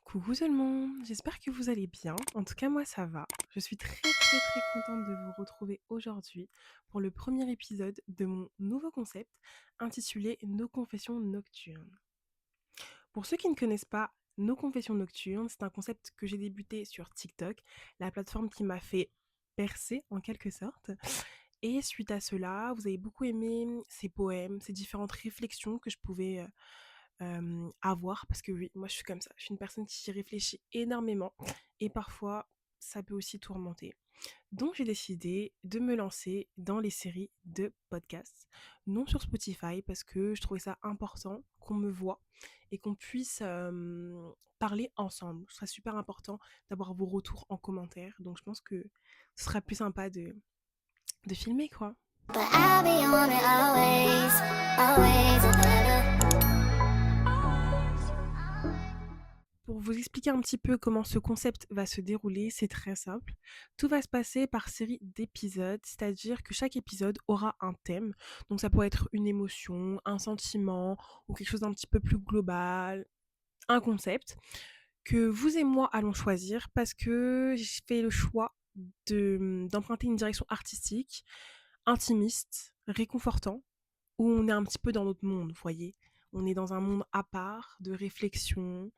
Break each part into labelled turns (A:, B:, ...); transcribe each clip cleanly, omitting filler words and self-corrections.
A: Coucou tout le monde, j'espère que vous allez bien. En tout cas, moi ça va. Je suis très très très contente de vous retrouver aujourd'hui pour le premier épisode de mon nouveau concept intitulé Nos confessions nocturnes. Pour ceux qui ne connaissent pas Nos confessions nocturnes, c'est un concept que j'ai débuté sur TikTok, la plateforme qui m'a fait percer en quelque sorte. Et suite à cela, vous avez beaucoup aimé ces poèmes, ces différentes réflexions que je pouvais avoir parce que oui, moi je suis comme ça. Je suis une personne qui réfléchit énormément et parfois ça peut aussi tourmenter. Donc j'ai décidé de me lancer dans les séries de podcasts, non sur Spotify parce que je trouvais ça important qu'on me voit et qu'on puisse parler ensemble. Ce serait super important d'avoir vos retours en commentaire. Donc je pense que ce sera plus sympa de filmer quoi.
B: But I'll be on it always, always and ever.
A: Pour vous expliquer un petit peu comment ce concept va se dérouler, c'est très simple. Tout va se passer par série d'épisodes, c'est-à-dire que chaque épisode aura un thème. Donc ça pourrait être une émotion, un sentiment ou quelque chose d'un petit peu plus global, un concept que vous et moi allons choisir parce que j'ai fait le choix d'emprunter une direction artistique, intimiste, réconfortant, où on est un petit peu dans notre monde, vous voyez. On est dans un monde à part, de réflexion,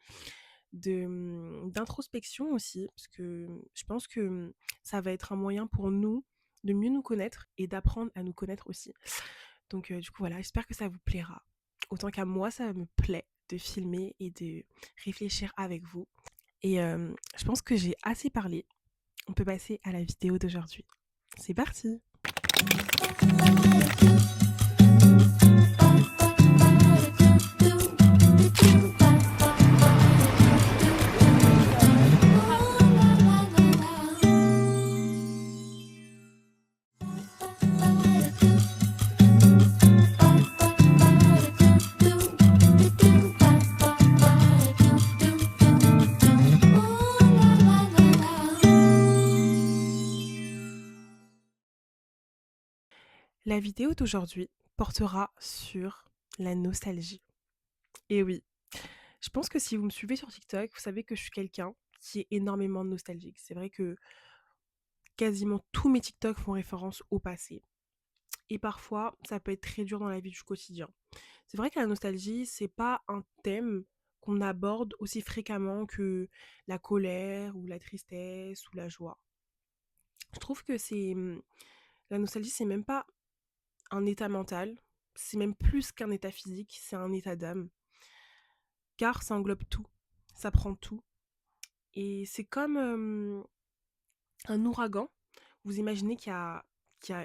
A: d'introspection aussi, parce que je pense que ça va être un moyen pour nous de mieux nous connaître et d'apprendre à nous connaître aussi. Donc du coup voilà, j'espère que ça vous plaira. Autant qu'à moi, ça me plaît de filmer et de réfléchir avec vous. Et je pense que j'ai assez parlé. On peut passer à la vidéo d'aujourd'hui. C'est parti. La vidéo d'aujourd'hui portera sur la nostalgie. Et oui, je pense que si vous me suivez sur TikTok, vous savez que je suis quelqu'un qui est énormément nostalgique. C'est vrai que quasiment tous mes TikTok font référence au passé. Et parfois, ça peut être très dur dans la vie du quotidien. C'est vrai que la nostalgie, c'est pas un thème qu'on aborde aussi fréquemment que la colère ou la tristesse ou la joie. Je trouve que la nostalgie, c'est même pas un état mental, c'est même plus qu'un état physique, c'est un état d'âme. Car ça englobe tout, ça prend tout. Et c'est comme un ouragan. Vous imaginez qu'il y a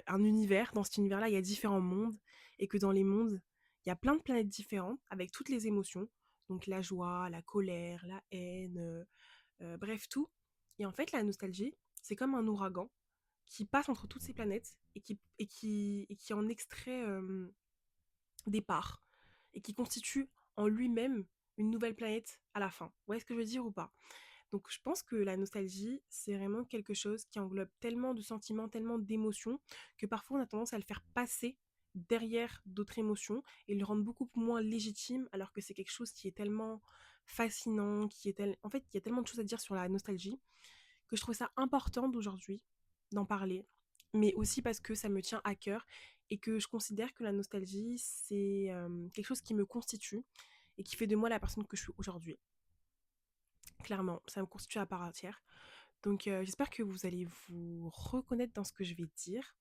A: un univers, dans cet univers-là, il y a différents mondes, et que dans les mondes, il y a plein de planètes différentes, avec toutes les émotions, donc la joie, la colère, la haine, bref, tout. Et en fait, la nostalgie, c'est comme un ouragan qui passe entre toutes ces planètes et qui en extrait des parts, et qui constitue en lui-même une nouvelle planète à la fin. Vous voyez ce que je veux dire ou pas? Donc je pense que la nostalgie, c'est vraiment quelque chose qui englobe tellement de sentiments, tellement d'émotions, que parfois on a tendance à le faire passer derrière d'autres émotions et le rendre beaucoup moins légitime, alors que c'est quelque chose qui est tellement fascinant, en fait, il y a tellement de choses à dire sur la nostalgie, que je trouve ça important d'aujourd'hui d'en parler, mais aussi parce que ça me tient à cœur et que je considère que la nostalgie, c'est quelque chose qui me constitue et qui fait de moi la personne que je suis aujourd'hui. Clairement, ça me constitue à part entière. Donc j'espère que vous allez vous reconnaître dans ce que je vais dire.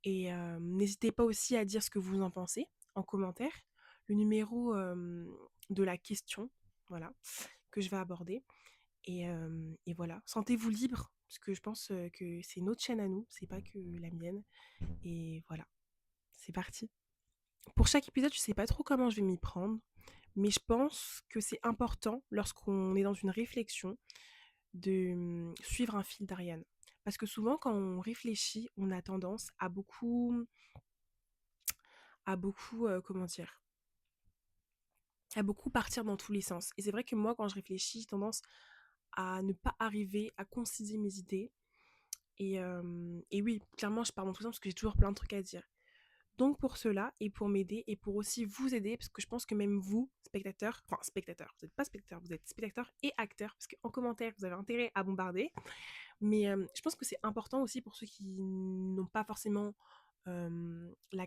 A: Et n'hésitez pas aussi à dire ce que vous en pensez en commentaire. Le numéro de la question, voilà, que je vais aborder. Et voilà, sentez-vous libre, parce que je pense que c'est notre chaîne à nous, c'est pas que la mienne. Et voilà, c'est parti. Pour chaque épisode, je sais pas trop comment je vais m'y prendre, mais je pense que c'est important lorsqu'on est dans une réflexion de suivre un fil d'Ariane. Parce que souvent, quand on réfléchit, on a tendance comment dire, à beaucoup partir dans tous les sens. Et c'est vrai que moi, quand je réfléchis, j'ai tendance à ne pas arriver à conciser mes idées. Et oui, clairement, je pars dans tous les sens parce que j'ai toujours plein de trucs à dire. Donc pour cela et pour m'aider et pour aussi vous aider, parce que je pense que même vous, spectateurs, vous n'êtes pas spectateurs, vous êtes spectateurs et acteurs, parce qu'en commentaire, vous avez intérêt à bombarder. Mais je pense que c'est important aussi pour ceux qui n'ont pas forcément la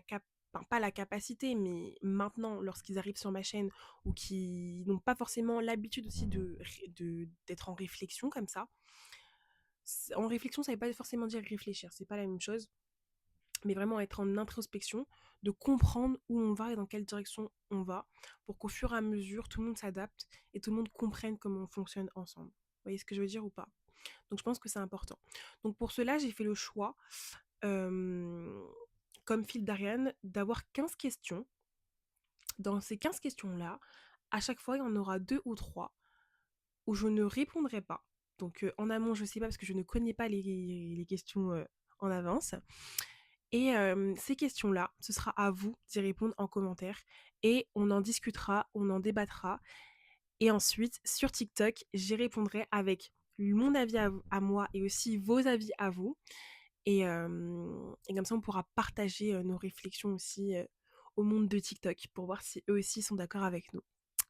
A: enfin, pas la capacité, mais maintenant, lorsqu'ils arrivent sur ma chaîne ou qui n'ont pas forcément l'habitude aussi d'être en réflexion comme ça. En réflexion, ça ne veut pas forcément dire réfléchir, c'est pas la même chose, mais vraiment être en introspection, de comprendre où on va et dans quelle direction on va, pour qu'au fur et à mesure, tout le monde s'adapte et tout le monde comprenne comment on fonctionne ensemble. Vous voyez ce que je veux dire ou pas? Donc je pense que c'est important. Donc pour cela, j'ai fait le choix, comme fil d'Ariane, d'avoir 15 questions. Dans ces 15 questions-là, à chaque fois, il y en aura 2 ou 3 où je ne répondrai pas. Donc en amont, je ne sais pas parce que je ne connais pas les questions en avance. Et ces questions-là, ce sera à vous d'y répondre en commentaire et on en discutera, on en débattra. Et ensuite, sur TikTok, j'y répondrai avec mon avis à moi et aussi vos avis à vous. Et comme ça, on pourra partager nos réflexions aussi au monde de TikTok pour voir si eux aussi sont d'accord avec nous.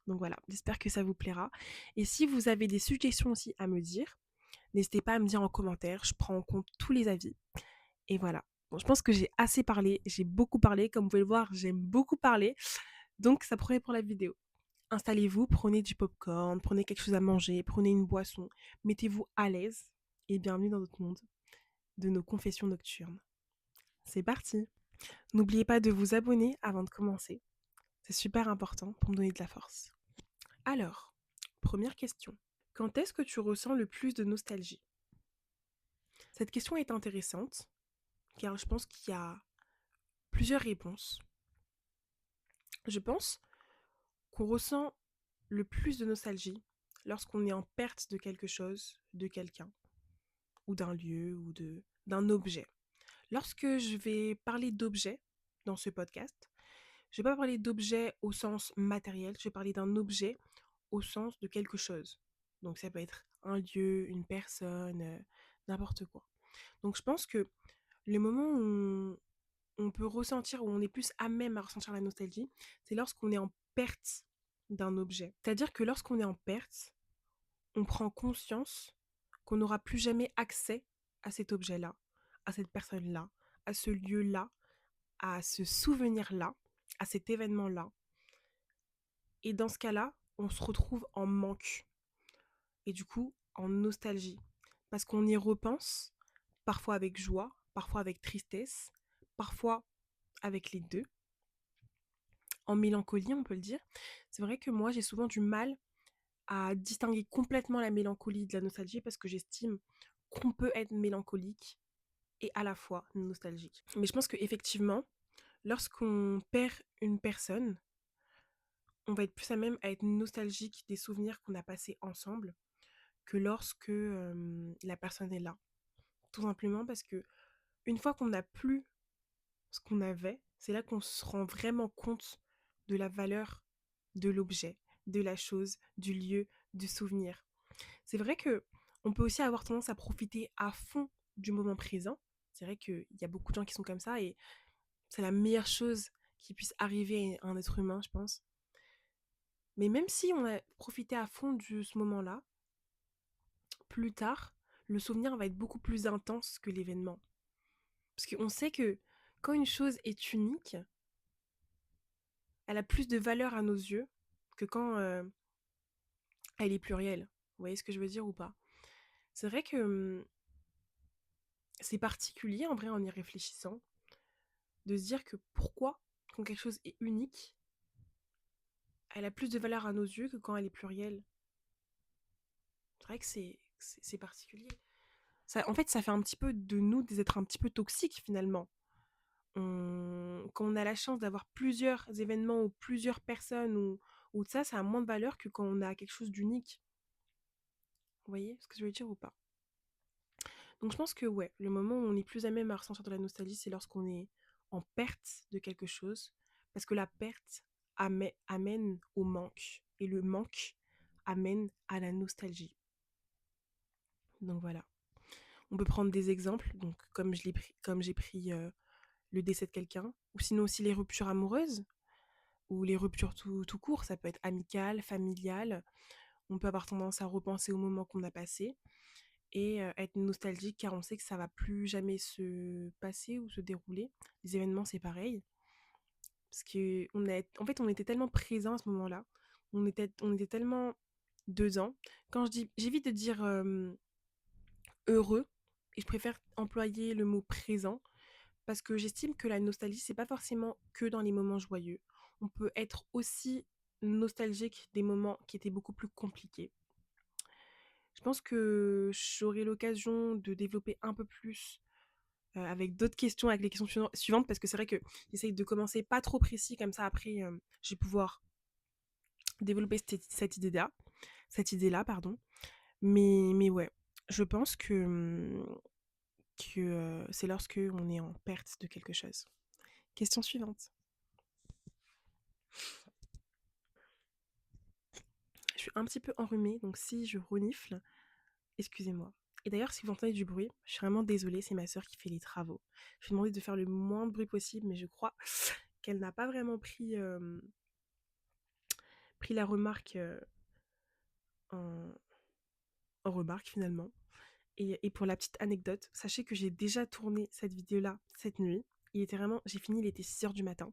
A: Donc voilà, j'espère que ça vous plaira. Et si vous avez des suggestions aussi à me dire, n'hésitez pas à me dire en commentaire, je prends en compte tous les avis. Et voilà. Bon, je pense que j'ai assez parlé, j'ai beaucoup parlé. Comme vous pouvez le voir, j'aime beaucoup parler. Donc ça promet pour la vidéo. Installez-vous, prenez du popcorn, prenez quelque chose à manger, prenez une boisson, mettez-vous à l'aise et bienvenue dans notre monde de nos confessions nocturnes. C'est parti! N'oubliez pas de vous abonner avant de commencer. C'est super important pour me donner de la force. Alors, première question. Quand est-ce que tu ressens le plus de nostalgie? Cette question est intéressante car je pense qu'il y a plusieurs réponses. Je pense qu'on ressent le plus de nostalgie lorsqu'on est en perte de quelque chose, de quelqu'un, ou d'un lieu, ou d'un objet. Lorsque je vais parler d'objet dans ce podcast, je ne vais pas parler d'objet au sens matériel, je vais parler d'un objet au sens de quelque chose. Donc ça peut être un lieu, une personne, n'importe quoi. Donc je pense que le moment où on peut ressentir, où on est plus à même à ressentir la nostalgie, c'est lorsqu'on est en perte d'un objet. C'est-à-dire que lorsqu'on est en perte, on prend conscience qu'on n'aura plus jamais accès à cet objet-là, à cette personne-là, à ce lieu-là, à ce souvenir-là, à cet événement-là. Et dans ce cas-là, on se retrouve en manque et du coup en nostalgie. Parce qu'on y repense, parfois avec joie, parfois avec tristesse, parfois avec les deux, en mélancolie on peut le dire. C'est vrai que moi j'ai souvent du mal à distinguer complètement la mélancolie de la nostalgie parce que j'estime qu'on peut être mélancolique et à la fois nostalgique. Mais je pense qu'effectivement, lorsqu'on perd une personne, on va être plus à même à être nostalgique des souvenirs qu'on a passés ensemble que lorsque la personne est là. Tout simplement parce que une fois qu'on n'a plus ce qu'on avait, c'est là qu'on se rend vraiment compte de la valeur de l'objet, de la chose, du lieu, du souvenir. C'est vrai que on peut aussi avoir tendance à profiter à fond du moment présent. C'est vrai qu'il y a beaucoup de gens qui sont comme ça et c'est la meilleure chose qui puisse arriver à un être humain, je pense. Mais même si on a profité à fond de ce moment-là, plus tard, le souvenir va être beaucoup plus intense que l'événement. Parce qu'on sait que quand une chose est unique, elle a plus de valeur à nos yeux que quand elle est plurielle. Vous voyez ce que je veux dire ou pas? C'est vrai que c'est particulier en vrai en y réfléchissant, de se dire que pourquoi, quand quelque chose est unique, elle a plus de valeur à nos yeux que quand elle est plurielle. C'est vrai que c'est particulier. Ça, en fait, ça fait un petit peu de nous des êtres un petit peu toxiques finalement. Quand on a la chance d'avoir plusieurs événements ou plusieurs personnes ou de ça a moins de valeur que quand on a quelque chose d'unique. Vous voyez ce que je veux dire ou pas? Donc je pense que ouais, le moment où on est plus à même à ressentir de la nostalgie, c'est lorsqu'on est en perte de quelque chose, parce que la perte amène au manque, et le manque amène à la nostalgie. Donc voilà. On peut prendre des exemples, donc comme j'ai pris le décès de quelqu'un, ou sinon aussi les ruptures amoureuses, ou les ruptures tout court, ça peut être amical, familial. On peut avoir tendance à repenser au moment qu'on a passé et être nostalgique car on sait que ça va plus jamais se passer ou se dérouler. Les événements, c'est pareil. Parce que en fait, on était tellement présents à ce moment-là. On était tellement dedans. Quand j'évite de dire heureux, et je préfère employer le mot présent, parce que j'estime que la nostalgie, c'est pas forcément que dans les moments joyeux. On peut être aussi nostalgique des moments qui étaient beaucoup plus compliqués. Je pense que j'aurai l'occasion de développer un peu plus avec d'autres questions, avec les questions suivantes, parce que c'est vrai que j'essaye de commencer pas trop précis, comme ça après, je vais pouvoir développer cette idée-là, pardon. Mais ouais, je pense que c'est lorsque on est en perte de quelque chose. Question suivante. Je suis un petit peu enrhumée, donc si je renifle, excusez-moi. Et d'ailleurs, si vous entendez du bruit, je suis vraiment désolée, c'est ma sœur qui fait les travaux. Je lui ai demandé de faire le moins de bruit possible, mais je crois qu'elle n'a pas vraiment pris la remarque en, en remarque finalement. Et pour la petite anecdote, sachez que j'ai déjà tourné cette vidéo-là cette nuit. J'ai fini, il était 6 heures du matin.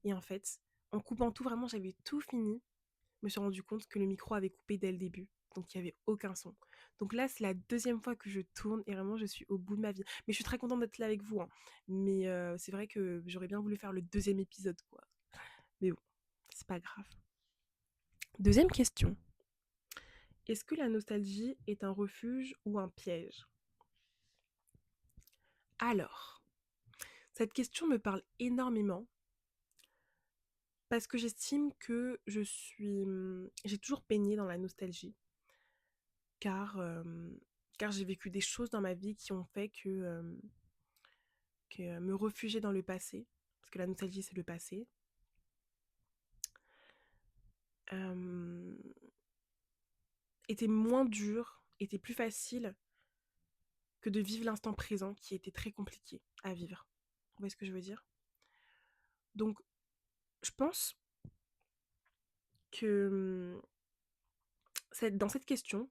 A: Et en fait, en coupant tout, vraiment, j'avais tout fini. Je me suis rendu compte que le micro avait coupé dès le début. Donc il n'y avait aucun son. Donc là, c'est la deuxième fois que je tourne et vraiment, je suis au bout de ma vie. Mais je suis très contente d'être là avec vous, hein. Mais c'est vrai que j'aurais bien voulu faire le deuxième épisode, quoi. Mais bon, c'est pas grave. Deuxième question. Est-ce que la nostalgie est un refuge ou un piège? Alors, cette question me parle énormément parce que j'estime que j'ai toujours baigné dans la nostalgie car, car j'ai vécu des choses dans ma vie qui ont fait que me réfugier dans le passé, parce que la nostalgie c'est le passé, euh, était moins dur, était plus facile que de vivre l'instant présent qui était très compliqué à vivre. Vous voyez ce que je veux dire? Donc, je pense que dans cette question,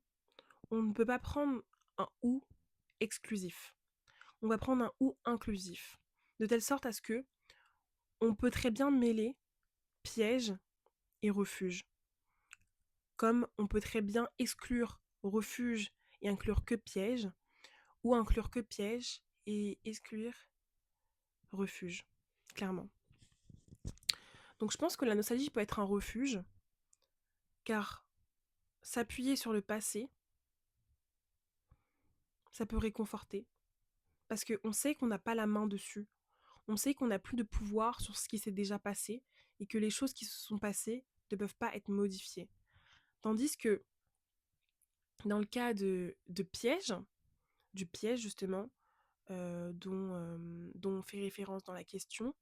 A: on ne peut pas prendre un ou exclusif. On va prendre un ou inclusif. De telle sorte à ce que on peut très bien mêler piège et refuge. Comme on peut très bien exclure refuge et inclure que piège, ou inclure que piège et exclure refuge, clairement. Donc je pense que la nostalgie peut être un refuge, car s'appuyer sur le passé, ça peut réconforter, parce qu'on sait qu'on n'a pas la main dessus. On sait qu'on n'a plus de pouvoir sur ce qui s'est déjà passé, et que les choses qui se sont passées ne peuvent pas être modifiées. Tandis que dans le cas de piège, du piège justement, dont on fait référence dans la question,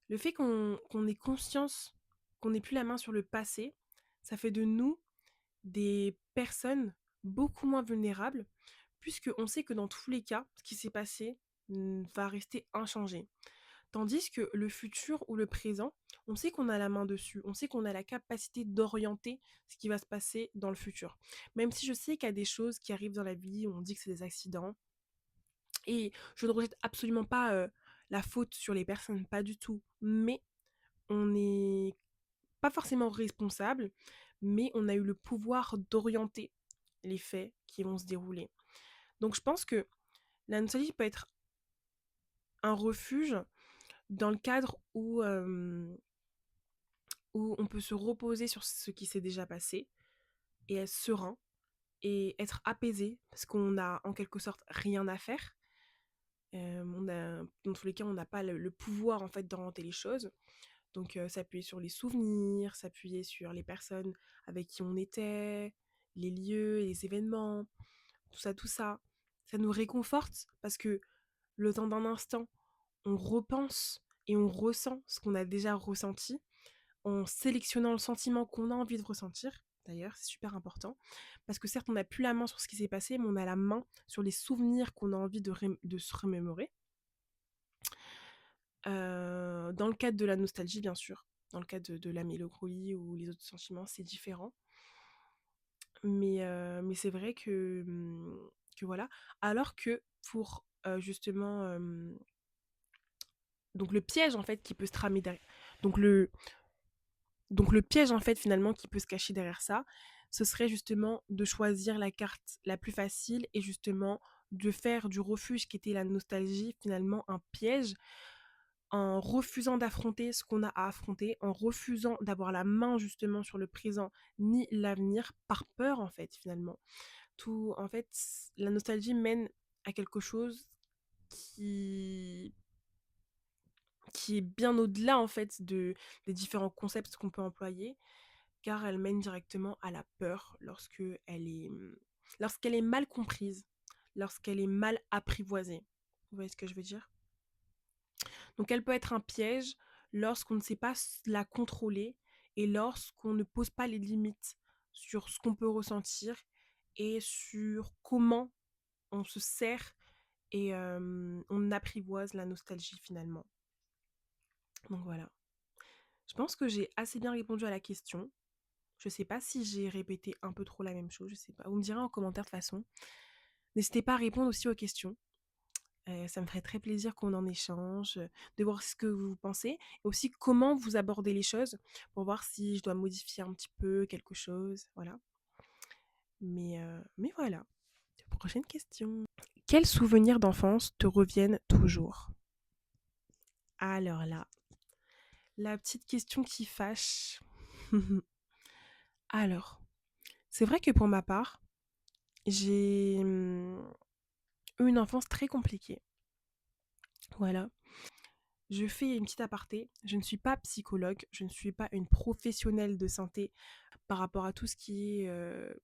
A: le fait qu'on ait conscience qu'on n'ait plus la main sur le passé, ça fait de nous des personnes beaucoup moins vulnérables, puisqu'on sait que dans tous les cas, ce qui s'est passé va rester inchangé. Tandis que le futur ou le présent, on sait qu'on a la main dessus, on sait qu'on a la capacité d'orienter ce qui va se passer dans le futur. Même si je sais qu'il y a des choses qui arrivent dans la vie, on dit que c'est des accidents, et je ne rejette absolument pas la faute sur les personnes, pas du tout. Mais on n'est pas forcément responsable, mais on a eu le pouvoir d'orienter les faits qui vont se dérouler. Donc je pense que la nostalgie peut être un refuge dans le cadre où on peut se reposer sur ce qui s'est déjà passé et être serein et être apaisé parce qu'on a en quelque sorte rien à faire. Dans tous les cas, on n'a pas le pouvoir en fait d'orienter les choses. Donc s'appuyer sur les souvenirs, s'appuyer sur les personnes avec qui on était, les lieux, les événements, tout ça, ça nous réconforte parce que le temps d'un instant, on repense et on ressent ce qu'on a déjà ressenti en sélectionnant le sentiment qu'on a envie de ressentir. D'ailleurs, c'est super important. Parce que certes, on n'a plus la main sur ce qui s'est passé, mais on a la main sur les souvenirs qu'on a envie de se remémorer. Dans le cadre de la nostalgie, bien sûr. Dans le cadre de la mélancolie ou les autres sentiments, c'est différent. Mais c'est vrai que voilà. Alors que pour, justement, donc le piège, en fait, qui peut se tramer derrière donc le donc le piège, en fait, finalement, qui peut se cacher derrière ça, ce serait justement de choisir la carte la plus facile et justement de faire du refuge qui était la nostalgie, finalement, un piège en refusant d'affronter ce qu'on a à affronter, en refusant d'avoir la main justement sur le présent ni l'avenir par peur en fait finalement. Tout en fait, la nostalgie mène à quelque chose qui qui est bien au-delà en fait des différents concepts qu'on peut employer, car elle mène directement à la peur lorsqu'elle est mal comprise, lorsqu'elle est mal apprivoisée. Vous voyez ce que je veux dire? Donc elle peut être un piège lorsqu'on ne sait pas la contrôler et lorsqu'on ne pose pas les limites sur ce qu'on peut ressentir et sur comment on se sert et on apprivoise la nostalgie finalement. Donc voilà. Je pense que j'ai assez bien répondu à la question. Je sais pas si j'ai répété un peu trop la même chose, je sais pas. Vous me direz en commentaire de toute façon. N'hésitez pas à répondre aussi aux questions. Ça me ferait très plaisir qu'on en échange, de voir ce que vous pensez et aussi comment vous abordez les choses pour voir si je dois modifier un petit peu quelque chose, voilà. Mais voilà. Prochaine question. Quels souvenirs d'enfance te reviennent toujours? Alors là, la petite question qui fâche. Alors, c'est vrai que pour ma part, j'ai eu une enfance très compliquée. Voilà. Je fais une petite aparté. Je ne suis pas psychologue, je ne suis pas une professionnelle de santé par rapport à tout ce qui est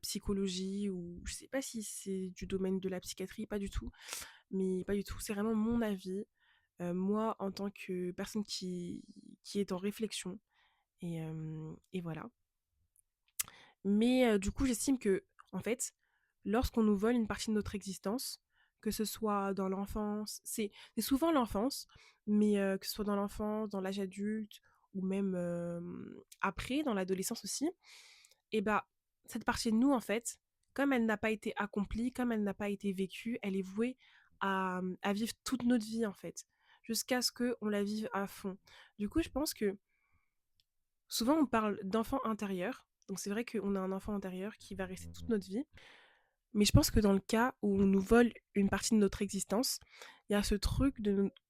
A: psychologie ou je sais pas si c'est du domaine de la psychiatrie, pas du tout. Mais pas du tout. C'est vraiment mon avis. Moi, en tant que personne qui est en réflexion. Et voilà. Mais du coup, j'estime que, en fait, lorsqu'on nous vole une partie de notre existence, que ce soit dans l'enfance, c'est souvent l'enfance, mais que ce soit dans l'enfance, dans l'âge adulte, ou même après, dans l'adolescence aussi, et bah, cette partie de nous, en fait, comme elle n'a pas été accomplie, comme elle n'a pas été vécue, elle est vouée à vivre toute notre vie, en fait, jusqu'à ce qu'on la vive à fond. Du coup, je pense que souvent, on parle d'enfant intérieur. Donc, c'est vrai qu'on a un enfant intérieur qui va rester toute notre vie. Mais je pense que dans le cas où on nous vole une partie de notre existence, il y a ce truc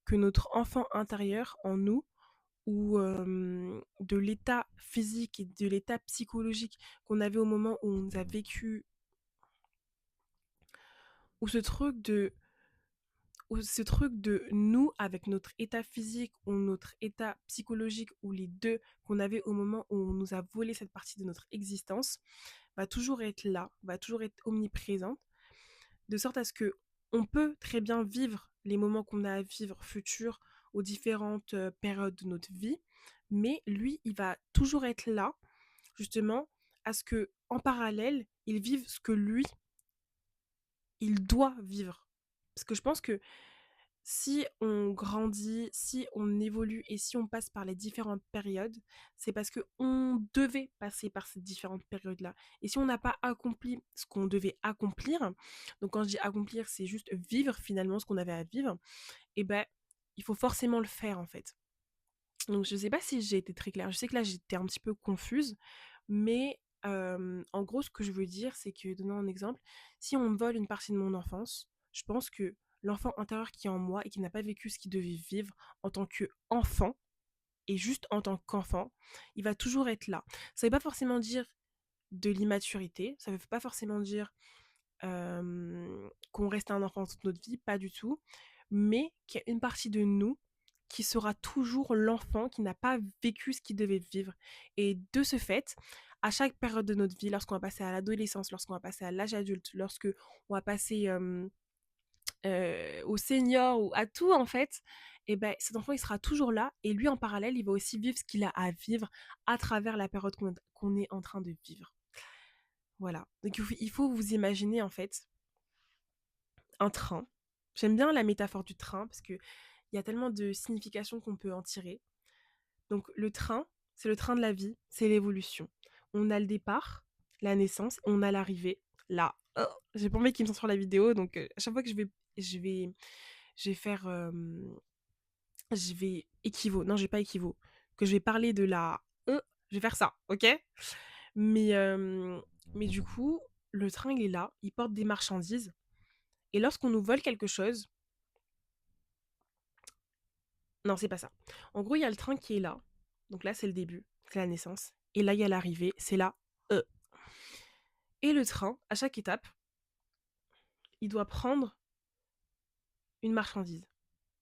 A: que notre enfant intérieur en nous, ou de l'état physique et de l'état psychologique qu'on avait au moment où on nous a vécu, ou ce truc de nous avec notre état physique ou notre état psychologique ou les deux qu'on avait au moment où on nous a volé cette partie de notre existence va toujours être là, va toujours être omniprésente, de sorte à ce que on peut très bien vivre les moments qu'on a à vivre futurs aux différentes périodes de notre vie, mais lui, il va toujours être là, justement, à ce que en parallèle, il vive ce que lui, il doit vivre. Parce que je pense que si on grandit, si on évolue et si on passe par les différentes périodes, c'est parce que on devait passer par ces différentes périodes-là. Et si on n'a pas accompli ce qu'on devait accomplir, donc quand je dis accomplir, c'est juste vivre finalement ce qu'on avait à vivre, et ben il faut forcément le faire en fait. Donc je sais pas si j'ai été très claire. Je sais que là j'étais un petit peu confuse, mais en gros ce que je veux dire, c'est que, donnant un exemple, si on me vole une partie de mon enfance, je pense que l'enfant intérieur qui est en moi et qui n'a pas vécu ce qu'il devait vivre en tant qu'enfant, et juste en tant qu'enfant, il va toujours être là. Ça veut pas forcément dire de l'immaturité, ça veut pas forcément dire qu'on reste un enfant toute notre vie, pas du tout, mais qu'il y a une partie de nous qui sera toujours l'enfant qui n'a pas vécu ce qu'il devait vivre. Et de ce fait, à chaque période de notre vie, lorsqu'on va passer à l'adolescence, lorsqu'on va passer à l'âge adulte, lorsque on va passer au senior ou à tout en fait, et ben cet enfant il sera toujours là et lui en parallèle il va aussi vivre ce qu'il a à vivre à travers la période qu'on est en train de vivre. Voilà. Donc il faut vous imaginer en fait un train. J'aime bien la métaphore du train parce que il y a tellement de significations qu'on peut en tirer. Donc le train, c'est le train de la vie, c'est l'évolution. On a le départ, la naissance, on a l'arrivée. Là, oh, j'ai pas envie qu'il me sorte sur la vidéo, donc à chaque fois que je vais, je vais faire, je vais équivaut. Non, je vais pas équivaut. Que je vais parler de la, je vais faire ça, ok? Mais, euh, mais du coup, le train il est là, il porte des marchandises, et lorsqu'on nous vole quelque chose, non, c'est pas ça. En gros, il y a le train qui est là. Donc là, c'est le début, c'est la naissance. Et là, il y a l'arrivée, c'est la E. Et le train, à chaque étape, il doit prendre une marchandise.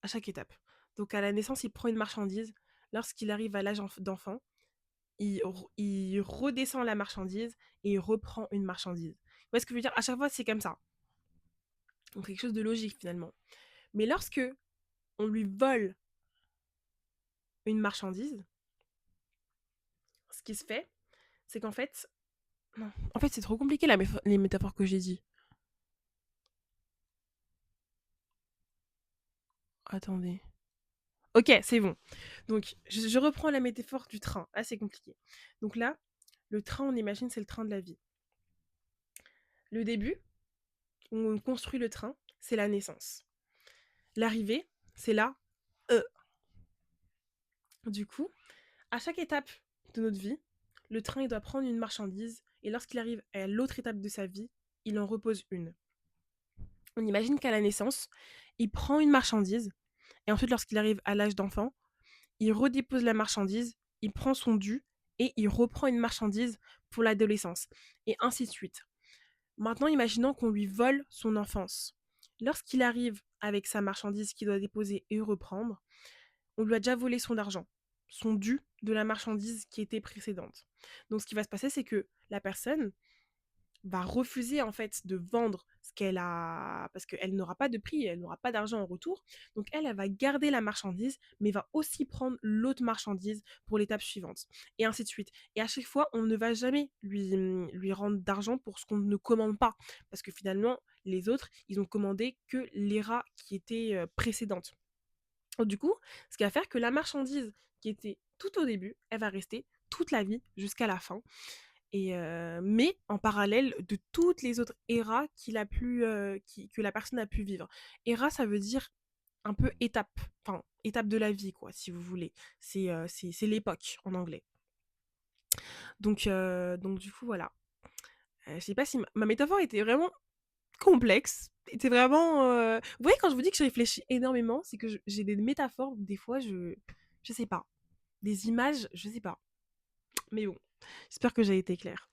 A: À chaque étape. Donc à la naissance, il prend une marchandise. Lorsqu'il arrive à l'âge d'enfant, il redescend la marchandise et il reprend une marchandise. Vous voyez ce que je veux dire? À chaque fois, c'est comme ça. Donc quelque chose de logique finalement. Mais lorsque on lui vole une marchandise, ce qui se fait, c'est qu'en fait, non, en fait, c'est trop compliqué les métaphores que j'ai dit. Attendez. Ok, c'est bon. Donc, je reprends la métaphore du train. Ah, c'est compliqué. Donc là, le train, on imagine, c'est le train de la vie. Le début, où on construit le train, c'est la naissance. L'arrivée, c'est la E. Du coup, à chaque étape de notre vie, le train, il doit prendre une marchandise et lorsqu'il arrive à l'autre étape de sa vie, il en repose une. On imagine qu'à la naissance, il prend une marchandise et ensuite, lorsqu'il arrive à l'âge d'enfant, il redépose la marchandise, il prend son dû et il reprend une marchandise pour l'adolescence, et ainsi de suite. Maintenant, imaginons qu'on lui vole son enfance. Lorsqu'il arrive avec sa marchandise qu'il doit déposer et reprendre, on lui a déjà volé son argent, son dû de la marchandise qui était précédente. Donc ce qui va se passer, c'est que la personne va refuser en fait de vendre ce qu'elle a parce qu'elle n'aura pas de prix, elle n'aura pas d'argent en retour. Donc elle va garder la marchandise, mais va aussi prendre l'autre marchandise pour l'étape suivante, et ainsi de suite. Et à chaque fois, on ne va jamais lui rendre d'argent pour ce qu'on ne commande pas, parce que finalement, les autres, ils ont commandé que l'ERA qui était précédente. Donc, du coup, ce qui va faire que la marchandise qui était tout au début, elle va rester toute la vie jusqu'à la fin, mais en parallèle de toutes les autres eras que la personne a pu vivre. Era, ça veut dire un peu étape, enfin étape de la vie, quoi, si vous voulez. C'est l'époque en anglais. Donc du coup, voilà. Je sais pas si ma métaphore était vraiment complexe. Était vraiment. Vous voyez, quand je vous dis que je réfléchis énormément, c'est que j'ai des métaphores, des fois, je sais pas. Des images, je sais pas. Mais bon, j'espère que j'ai été claire.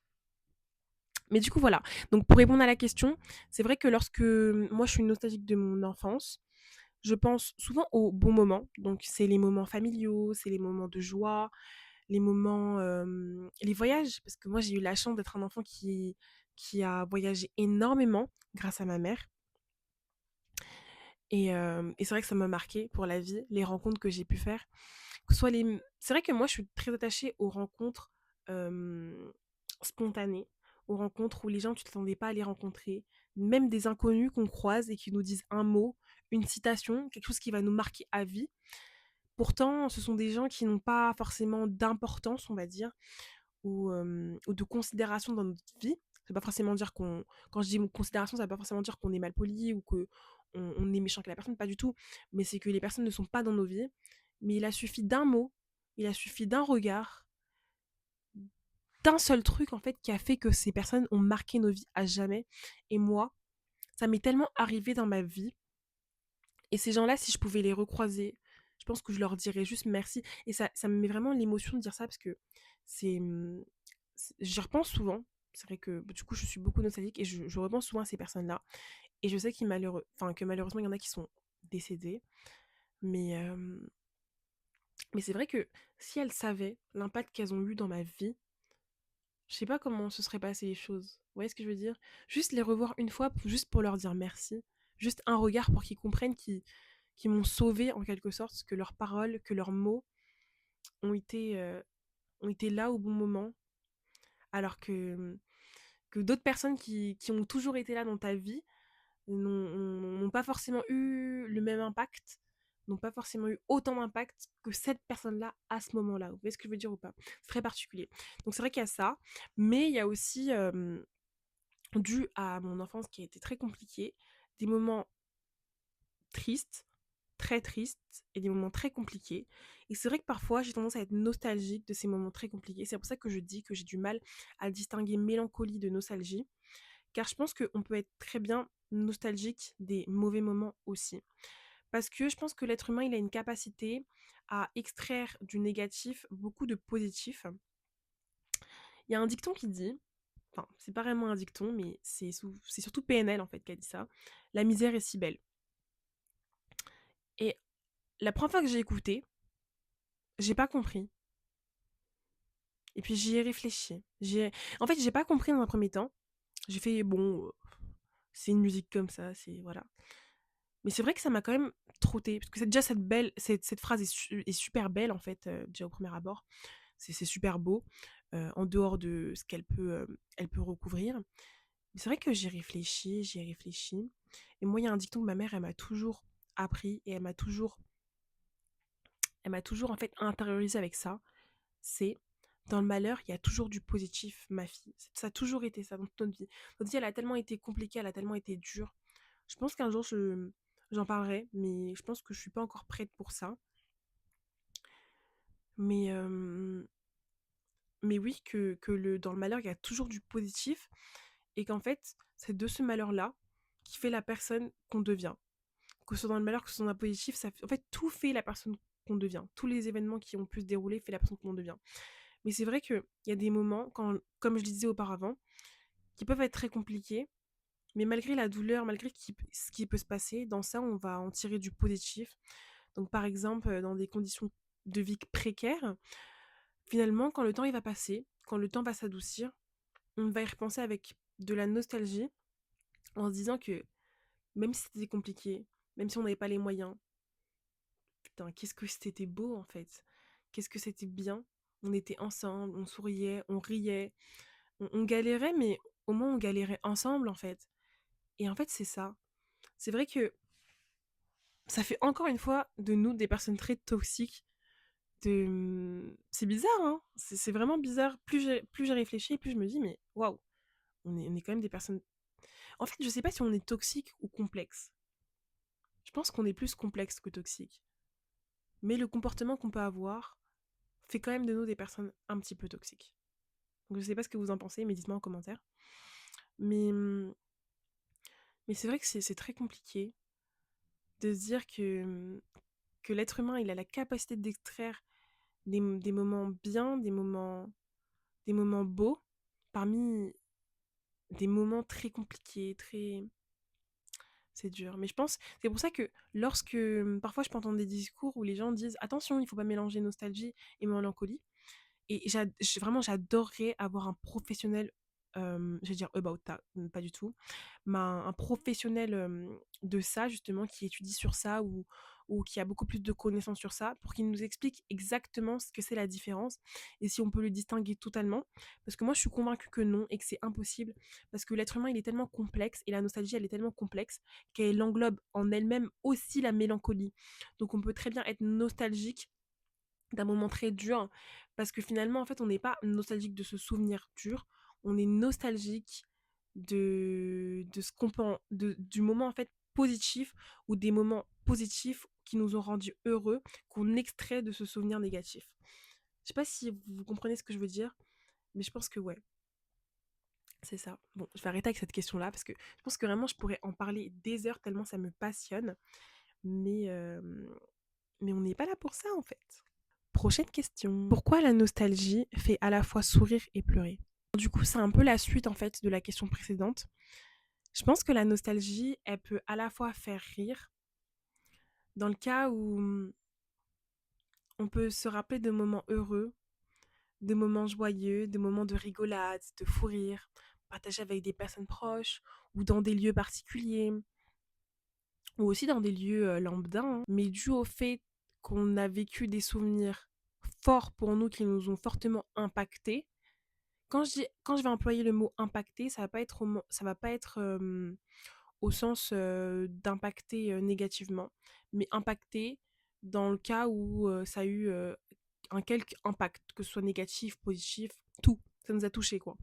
A: Mais du coup, voilà. Donc, pour répondre à la question, c'est vrai que lorsque moi, je suis nostalgique de mon enfance, je pense souvent aux bons moments. Donc, c'est les moments familiaux, c'est les moments de joie, les moments, les voyages. Parce que moi, j'ai eu la chance d'être un enfant qui a voyagé énormément grâce à ma mère. Et c'est vrai que ça m'a marqué pour la vie, les rencontres que j'ai pu faire. Que ce soit c'est vrai que moi, je suis très attachée aux rencontres spontanées, aux rencontres où les gens, tu ne t'attendais pas à les rencontrer, même des inconnus qu'on croise et qui nous disent un mot, une citation, quelque chose qui va nous marquer à vie. Pourtant, ce sont des gens qui n'ont pas forcément d'importance, on va dire, ou de considération dans notre vie. Ça veut pas forcément dire qu'on, quand je dis considération, ça veut pas forcément dire qu'on est mal poli ou que on est méchant avec la personne, pas du tout. Mais c'est que les personnes ne sont pas dans nos vies. Mais il a suffi d'un mot, il a suffi d'un regard, d'un seul truc en fait qui a fait que ces personnes ont marqué nos vies à jamais. Et moi, ça m'est tellement arrivé dans ma vie. Et ces gens-là, si je pouvais les recroiser, je pense que je leur dirais juste merci. Et ça me met vraiment l'émotion de dire ça parce que c'est, j'y repense souvent. C'est vrai que du coup, je suis beaucoup nostalgique et je repense souvent à ces personnes-là. Et je sais que malheureusement, il y en a qui sont décédés. Mais, mais c'est vrai que si elles savaient l'impact qu'elles ont eu dans ma vie, je sais pas comment se seraient passées les choses. Vous voyez ce que je veux dire? Juste les revoir une fois, juste pour leur dire merci. Juste un regard pour qu'ils comprennent qui m'ont sauvé en quelque sorte, que leurs paroles, que leurs mots ont ont été là au bon moment, alors que d'autres personnes qui ont toujours été là dans ta vie n'ont pas forcément eu le même impact, n'ont pas forcément eu autant d'impact que cette personne-là à ce moment-là. Vous voyez ce que je veux dire ou pas? C'est très particulier. Donc c'est vrai qu'il y a ça, mais il y a aussi, dû à mon enfance qui a été très compliquée, des moments tristes, très tristes et des moments très compliqués. Et c'est vrai que parfois, j'ai tendance à être nostalgique de ces moments très compliqués. C'est pour ça que je dis que j'ai du mal à distinguer mélancolie de nostalgie, car je pense qu'on peut être très bien nostalgique des mauvais moments aussi. Parce que je pense que l'être humain, il a une capacité à extraire du négatif beaucoup de positif. Il y a un dicton qui dit, enfin, c'est pas vraiment un dicton, mais c'est surtout PNL en fait qui a dit ça. La misère est si belle. Et la première fois que j'ai écouté, j'ai pas compris. Et puis j'y ai réfléchi. En fait, j'ai pas compris dans un premier temps. J'ai fait, bon, c'est une musique comme ça, c'est. Voilà. Mais c'est vrai que ça m'a quand même trotté. Parce que c'est déjà cette phrase est super belle, en fait, déjà au premier abord. C'est super beau, en dehors de ce elle peut recouvrir. Mais c'est vrai que j'y ai réfléchi. Et moi, il y a un dicton que ma mère, elle m'a toujours appris et elle m'a toujours en fait intériorisé avec ça. C'est dans le malheur, il y a toujours du positif, ma fille. Ça a toujours été ça dans toute notre vie. Notre vie, elle a tellement été compliquée, elle a tellement été dure. Je pense qu'un jour, j'en parlerai, mais je pense que je suis pas encore prête pour ça. Mais, mais oui, dans le malheur, il y a toujours du positif et qu'en fait, c'est de ce malheur-là qui fait la personne qu'on devient. Que ce soit dans le malheur, que ce soit dans le positif, en fait, tout fait la personne qu'on devient. Tous les événements qui ont pu se dérouler fait la personne qu'on devient. Mais c'est vrai qu'il y a des moments, comme je le disais auparavant, qui peuvent être très compliqués, mais malgré la douleur, malgré ce qui peut se passer, dans ça, on va en tirer du positif. Donc par exemple, dans des conditions de vie précaires, finalement, quand le temps il va passer, quand le temps va s'adoucir, on va y repenser avec de la nostalgie, en se disant que même si c'était compliqué, même si on n'avait pas les moyens, putain, qu'est-ce que c'était beau en fait. Qu'est-ce que c'était bien. On était ensemble, on souriait, on riait, on galérait, mais au moins on galérait ensemble en fait. Et en fait, c'est ça. C'est vrai que ça fait encore une fois de nous des personnes très toxiques. C'est bizarre, hein. C'est vraiment bizarre. Plus j'ai réfléchi, plus je me dis, mais waouh, on est quand même des personnes. En fait, je sais pas si on est toxique ou complexe. Je pense qu'on est plus complexe que toxique. Mais le comportement qu'on peut avoir fait quand même de nous des personnes un petit peu toxiques. Donc je sais pas ce que vous en pensez, mais dites-moi en commentaire. Mais, mais c'est vrai que c'est très compliqué de se dire que l'être humain, il a la capacité d'extraire des moments bien, des moments beaux, parmi des moments très compliqués, très. C'est dur. Mais je pense, c'est pour ça que lorsque parfois je peux entendre des discours où les gens disent attention, il faut pas mélanger nostalgie et mélancolie. Et vraiment, j'adorerais avoir un professionnel, j'allais dire about that, pas du tout, mais un professionnel de ça, justement, qui étudie sur ça ou qui a beaucoup plus de connaissances sur ça, pour qu'il nous explique exactement ce que c'est la différence et si on peut le distinguer totalement. Parce que moi, je suis convaincue que non et que c'est impossible. Parce que l'être humain, il est tellement complexe et la nostalgie, elle est tellement complexe qu'elle englobe en elle-même aussi la mélancolie. Donc, on peut très bien être nostalgique d'un moment très dur parce que finalement en fait on n'est pas nostalgique de ce souvenir dur, on est nostalgique de ce qu'on peut du moment en fait positif ou des moments positifs qui nous ont rendus heureux qu'on extrait de ce souvenir négatif. Je sais pas si vous comprenez ce que je veux dire, mais je pense que ouais, c'est ça. Bon, je vais arrêter avec cette question là parce que je pense que vraiment je pourrais en parler des heures tellement ça me passionne, mais euh, mais on n'est pas là pour ça en fait. Prochaine question. Pourquoi la nostalgie fait à la fois sourire et pleurer? Du coup, c'est un peu la suite en fait de la question précédente. Je pense que la nostalgie, elle peut à la fois faire rire, dans le cas où on peut se rappeler de moments heureux, de moments joyeux, de moments de rigolade, de fou rire, partagés avec des personnes proches ou dans des lieux particuliers, ou aussi dans des lieux lambda, hein. Mais dû au fait qu'on a vécu des souvenirs forts pour nous qui nous ont fortement impactés. Quand je vais employer le mot impacter, ça va pas être au sens d'impacter négativement, mais impacter dans le cas où ça a eu un quelque impact, que ce soit négatif, positif, tout. Ça nous a touchés, quoi.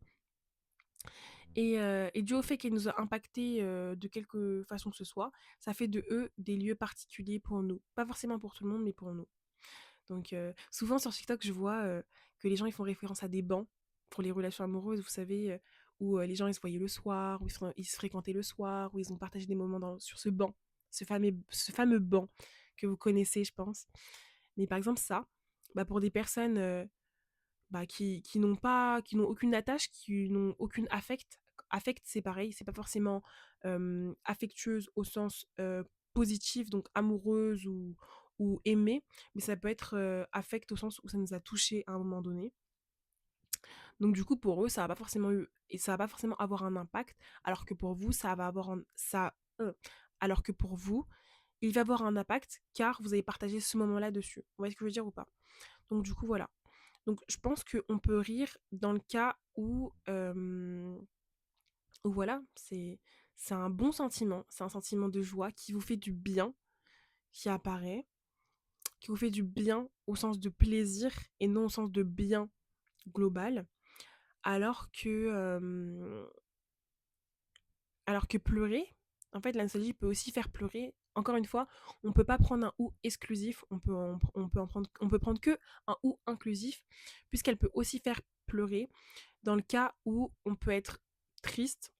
A: Et dû au fait qu'ils nous ont impactés de quelque façon que ce soit, ça fait de eux des lieux particuliers pour nous. Pas forcément pour tout le monde, mais pour nous. Donc, souvent sur TikTok, je vois que les gens ils font référence à des bancs pour les relations amoureuses, vous savez, où les gens ils se voyaient le soir, où ils se fréquentaient le soir, où ils ont partagé des moments sur ce banc, ce fameux banc que vous connaissez, je pense. Mais par exemple, ça, bah, pour des personnes bah, qui n'ont aucune attache, qui n'ont aucune affect. Affect, c'est pareil, c'est pas forcément affectueuse au sens positif, donc amoureuse ou aimée, mais ça peut être affect au sens où ça nous a touché à un moment donné. Donc du coup, pour eux, ça va pas forcément et ça va pas forcément avoir un impact, alors que pour vous, ça va avoir alors que pour vous, il va avoir un impact car vous avez partagé ce moment-là dessus. Vous voyez ce que je veux dire ou pas? Donc du coup, voilà. Donc je pense qu'on peut rire dans le cas où voilà, c'est un bon sentiment, c'est un sentiment de joie qui vous fait du bien, qui apparaît, qui vous fait du bien au sens de plaisir et non au sens de bien global, alors que, alors que pleurer, en fait, la nostalgie peut aussi faire pleurer. Encore une fois, on peut pas prendre un ou exclusif, on peut prendre que un ou inclusif, puisqu'elle peut aussi faire pleurer dans le cas où on peut être triste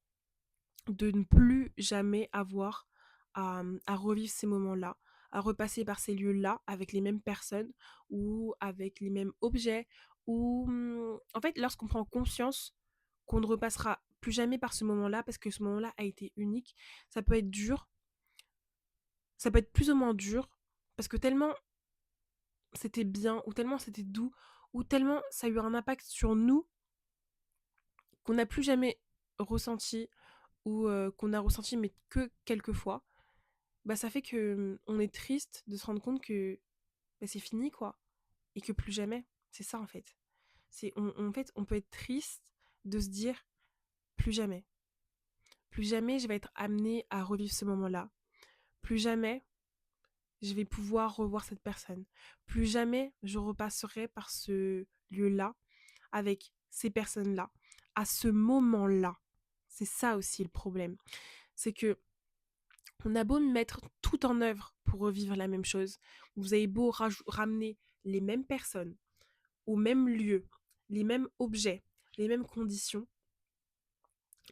A: de ne plus jamais avoir à revivre ces moments-là, à repasser par ces lieux-là avec les mêmes personnes ou avec les mêmes objets, ou en fait, lorsqu'on prend conscience qu'on ne repassera plus jamais par ce moment-là parce que ce moment-là a été unique, ça peut être dur, ça peut être plus ou moins dur parce que tellement c'était bien ou tellement c'était doux ou tellement ça a eu un impact sur nous qu'on n'a plus jamais ressenti ou qu'on a ressenti mais que quelques fois, bah ça fait que on est triste de se rendre compte que bah, c'est fini quoi et que plus jamais. C'est ça en fait. En fait on peut être triste de se dire plus jamais. Plus jamais je vais être amenée à revivre ce moment-là. Plus jamais je vais pouvoir revoir cette personne. Plus jamais je repasserai par ce lieu-là avec ces personnes-là à ce moment-là. C'est ça aussi le problème. C'est que on a beau mettre tout en œuvre pour revivre la même chose, vous avez beau ramener les mêmes personnes, au même lieu, les mêmes objets, les mêmes conditions,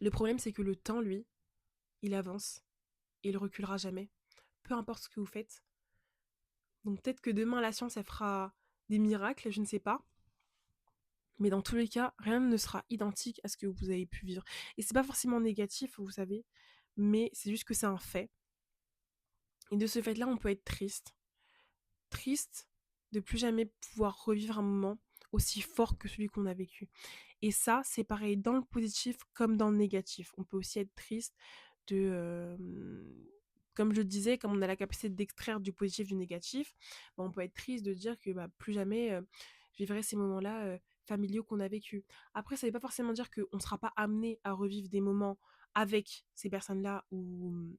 A: le problème c'est que le temps, lui, il avance et il reculera jamais. Peu importe ce que vous faites. Donc peut-être que demain la science elle fera des miracles, je ne sais pas. Mais dans tous les cas, rien ne sera identique à ce que vous avez pu vivre. Et c'est pas forcément négatif, vous savez, mais c'est juste que c'est un fait. Et de ce fait-là, on peut être triste. Triste de plus jamais pouvoir revivre un moment aussi fort que celui qu'on a vécu. Et ça, c'est pareil dans le positif comme dans le négatif. On peut aussi être triste de... comme je le disais, comme on a la capacité d'extraire du positif du négatif, bah, on peut être triste de dire que bah, plus jamais je vivrai ces moments-là familiaux qu'on a vécu. Après, ça ne veut pas forcément dire qu'on ne sera pas amené à revivre des moments avec ces personnes-là ou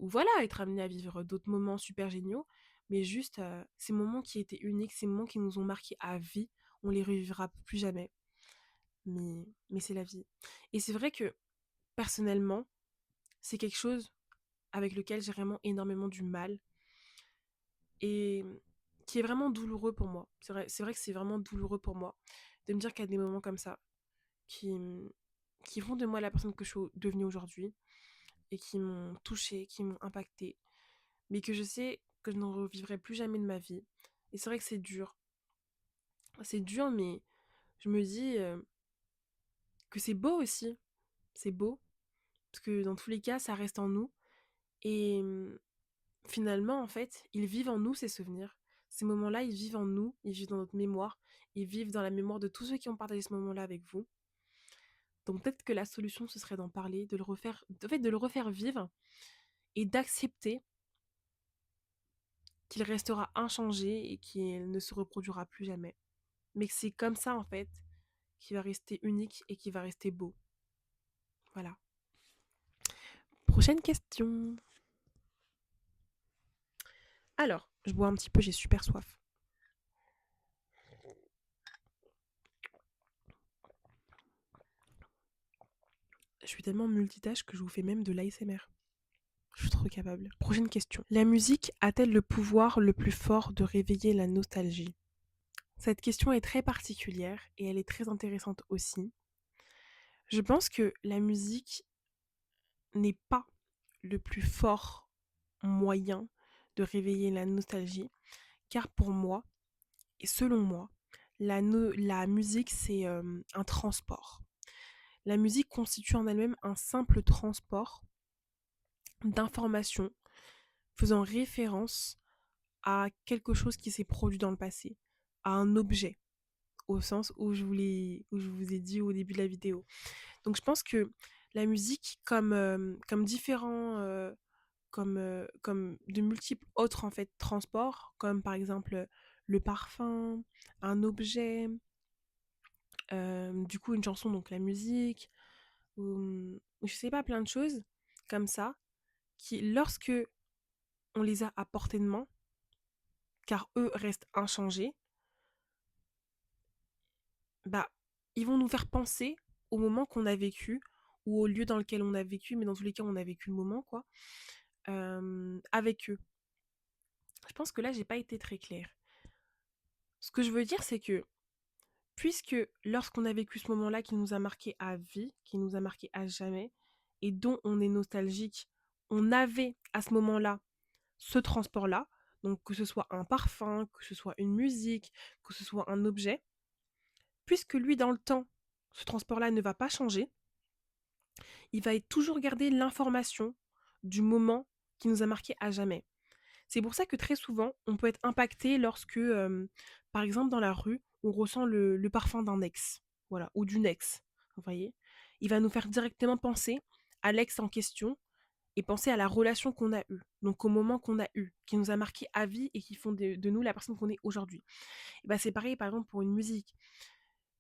A: voilà, être amené à vivre d'autres moments super géniaux, mais juste ces moments qui étaient uniques, ces moments qui nous ont marqués à vie, on les revivra plus jamais. Mais c'est la vie. Et c'est vrai que personnellement, c'est quelque chose avec lequel j'ai vraiment énormément du mal et qui est vraiment douloureux pour moi. C'est vrai que c'est vraiment douloureux pour moi de me dire qu'il y a des moments comme ça qui, qui font de moi la personne que je suis devenue aujourd'hui et qui m'ont touchée, qui m'ont impactée, mais que je sais que je n'en revivrai plus jamais de ma vie. Et c'est vrai que c'est dur. C'est dur, mais je me dis que c'est beau aussi. C'est beau, parce que dans tous les cas, ça reste en nous. Et finalement, en fait, ils vivent en nous, ces souvenirs. Ces moments-là, ils vivent en nous, ils vivent dans notre mémoire, ils vivent dans la mémoire de tous ceux qui ont partagé ce moment-là avec vous. Donc peut-être que la solution, ce serait d'en parler, de le refaire, en fait, de le refaire vivre et d'accepter qu'il restera inchangé et qu'il ne se reproduira plus jamais. Mais que c'est comme ça, en fait, qui va rester unique et qui va rester beau. Voilà. Prochaine question. Alors, je bois un petit peu, j'ai super soif. Je suis tellement multitâche que je vous fais même de l'ASMR. Je suis trop capable. Prochaine question. La musique a-t-elle le pouvoir le plus fort de réveiller la nostalgie? Cette question est très particulière et elle est très intéressante aussi. Je pense que la musique n'est pas le plus fort moyen de réveiller la nostalgie, car pour moi, et selon moi, la musique, c'est un transport. La musique constitue en elle-même un simple transport d'informations faisant référence à quelque chose qui s'est produit dans le passé, à un objet, au sens où je vous ai dit au début de la vidéo. Donc je pense que la musique, comme différents, comme de multiples autres en fait transports, comme par exemple le parfum, un objet, du coup une chanson, donc la musique, ou je sais pas, plein de choses comme ça, qui lorsque on les a à portée de main, car eux restent inchangés, bah, ils vont nous faire penser au moment qu'on a vécu ou au lieu dans lequel on a vécu, mais dans tous les cas, on a vécu le moment, quoi, avec eux. Je pense que là, j'ai pas été très claire. Ce que je veux dire, c'est que puisque lorsqu'on a vécu ce moment-là qui nous a marqué à vie, qui nous a marqué à jamais, et dont on est nostalgique, on avait à ce moment-là ce transport-là, donc que ce soit un parfum, que ce soit une musique, que ce soit un objet, puisque lui, dans le temps, ce transport-là ne va pas changer, il va toujours garder l'information du moment qui nous a marqué à jamais. C'est pour ça que très souvent, on peut être impacté lorsque, par exemple, dans la rue, on ressent le parfum d'un ex, voilà, ou d'une ex, vous voyez. Il va nous faire directement penser à l'ex en question et penser à la relation qu'on a eue, donc au moment qu'on a eu, qui nous a marqué à vie et qui font de nous la personne qu'on est aujourd'hui. Et bah, c'est pareil, par exemple, pour une musique.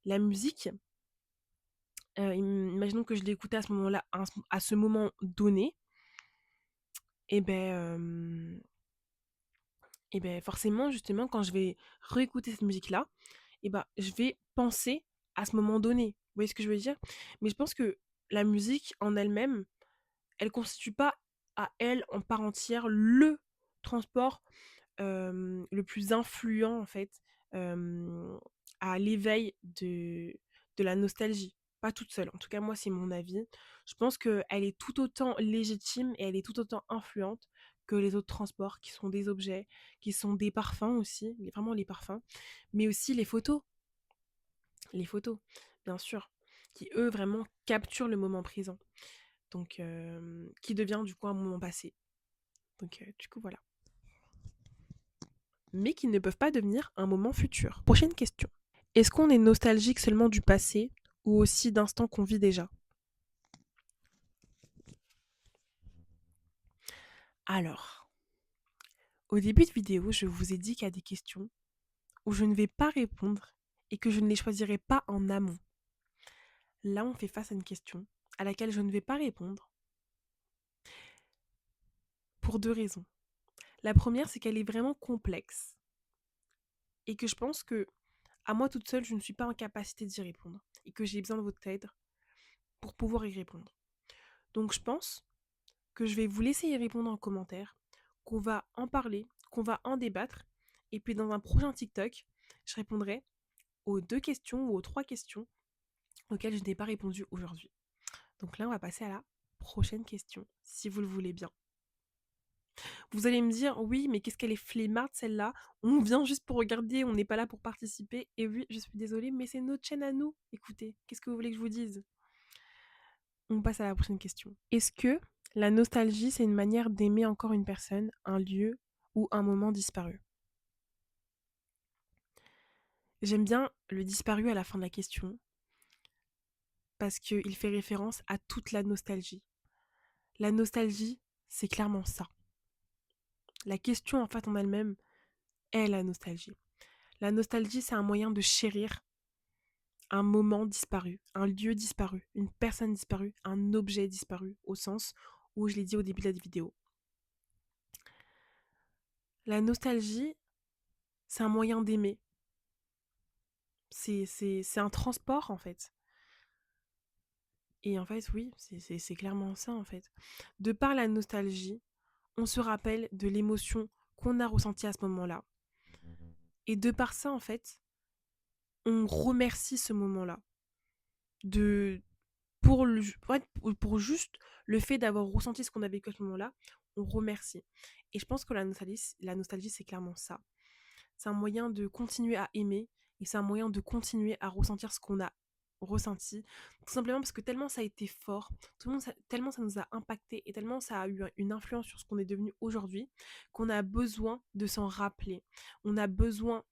A: La musique, imaginons que je l'ai écoutée à ce moment-là, à ce moment donné, et ben, et ben forcément, justement, quand je vais réécouter cette musique-là, et ben, je vais penser à ce moment donné. Vous voyez ce que je veux dire? Mais je pense que la musique en elle-même, elle constitue pas à elle, en part entière, le transport le plus influent, en fait, à l'éveil de la nostalgie. Pas toute seule. En tout cas, moi, c'est mon avis. Je pense qu'elle est tout autant légitime et elle est tout autant influente que les autres transports, qui sont des objets, qui sont des parfums aussi, vraiment les parfums, mais aussi les photos, bien sûr, qui eux vraiment capturent le moment présent, donc qui devient du coup un moment passé. Donc du coup voilà. Mais qui ne peuvent pas devenir un moment futur. Prochaine question. Est-ce qu'on est nostalgique seulement du passé ou aussi d'instants qu'on vit déjà? Alors, au début de vidéo, je vous ai dit qu'il y a des questions où je ne vais pas répondre et que je ne les choisirai pas en amont. Là, on fait face à une question à laquelle je ne vais pas répondre pour deux raisons. La première, c'est qu'elle est vraiment complexe et que je pense que à moi toute seule, je ne suis pas en capacité d'y répondre et que j'ai besoin de votre aide pour pouvoir y répondre. Donc je pense que je vais vous laisser y répondre en commentaire, qu'on va en parler, qu'on va en débattre, et puis dans un prochain TikTok, je répondrai aux deux questions ou aux trois questions auxquelles je n'ai pas répondu aujourd'hui. Donc là, on va passer à la prochaine question, si vous le voulez bien. Vous allez me dire, oui, mais qu'est-ce qu'elle est flemmarde celle-là? On vient juste pour regarder, on n'est pas là pour participer. Et oui, je suis désolée, mais c'est notre chaîne à nous. Écoutez, qu'est-ce que vous voulez que je vous dise? On passe à la prochaine question. Est-ce que la nostalgie, c'est une manière d'aimer encore une personne, un lieu ou un moment disparu? J'aime bien le disparu à la fin de la question parce qu'il fait référence à toute la nostalgie. La nostalgie, c'est clairement ça. La question en fait en elle-même est la nostalgie. La nostalgie, c'est un moyen de chérir un moment disparu, un lieu disparu, une personne disparue, un objet disparu, au sens où je l'ai dit au début de la vidéo. La nostalgie, c'est un moyen d'aimer. C'est un transport, en fait. Et en fait, oui, c'est clairement ça, en fait. De par la nostalgie, on se rappelle de l'émotion qu'on a ressentie à ce moment-là. Et de par ça, en fait, on remercie ce moment-là. De, pour juste le fait d'avoir ressenti ce qu'on a vécu à ce moment-là, on remercie. Et je pense que la nostalgie, c'est clairement ça. C'est un moyen de continuer à aimer et c'est un moyen de continuer à ressentir ce qu'on a ressenti. Tout simplement parce que tellement ça a été fort, tellement ça nous a impacté et tellement ça a eu une influence sur ce qu'on est devenu aujourd'hui qu'on a besoin de s'en rappeler. On a besoin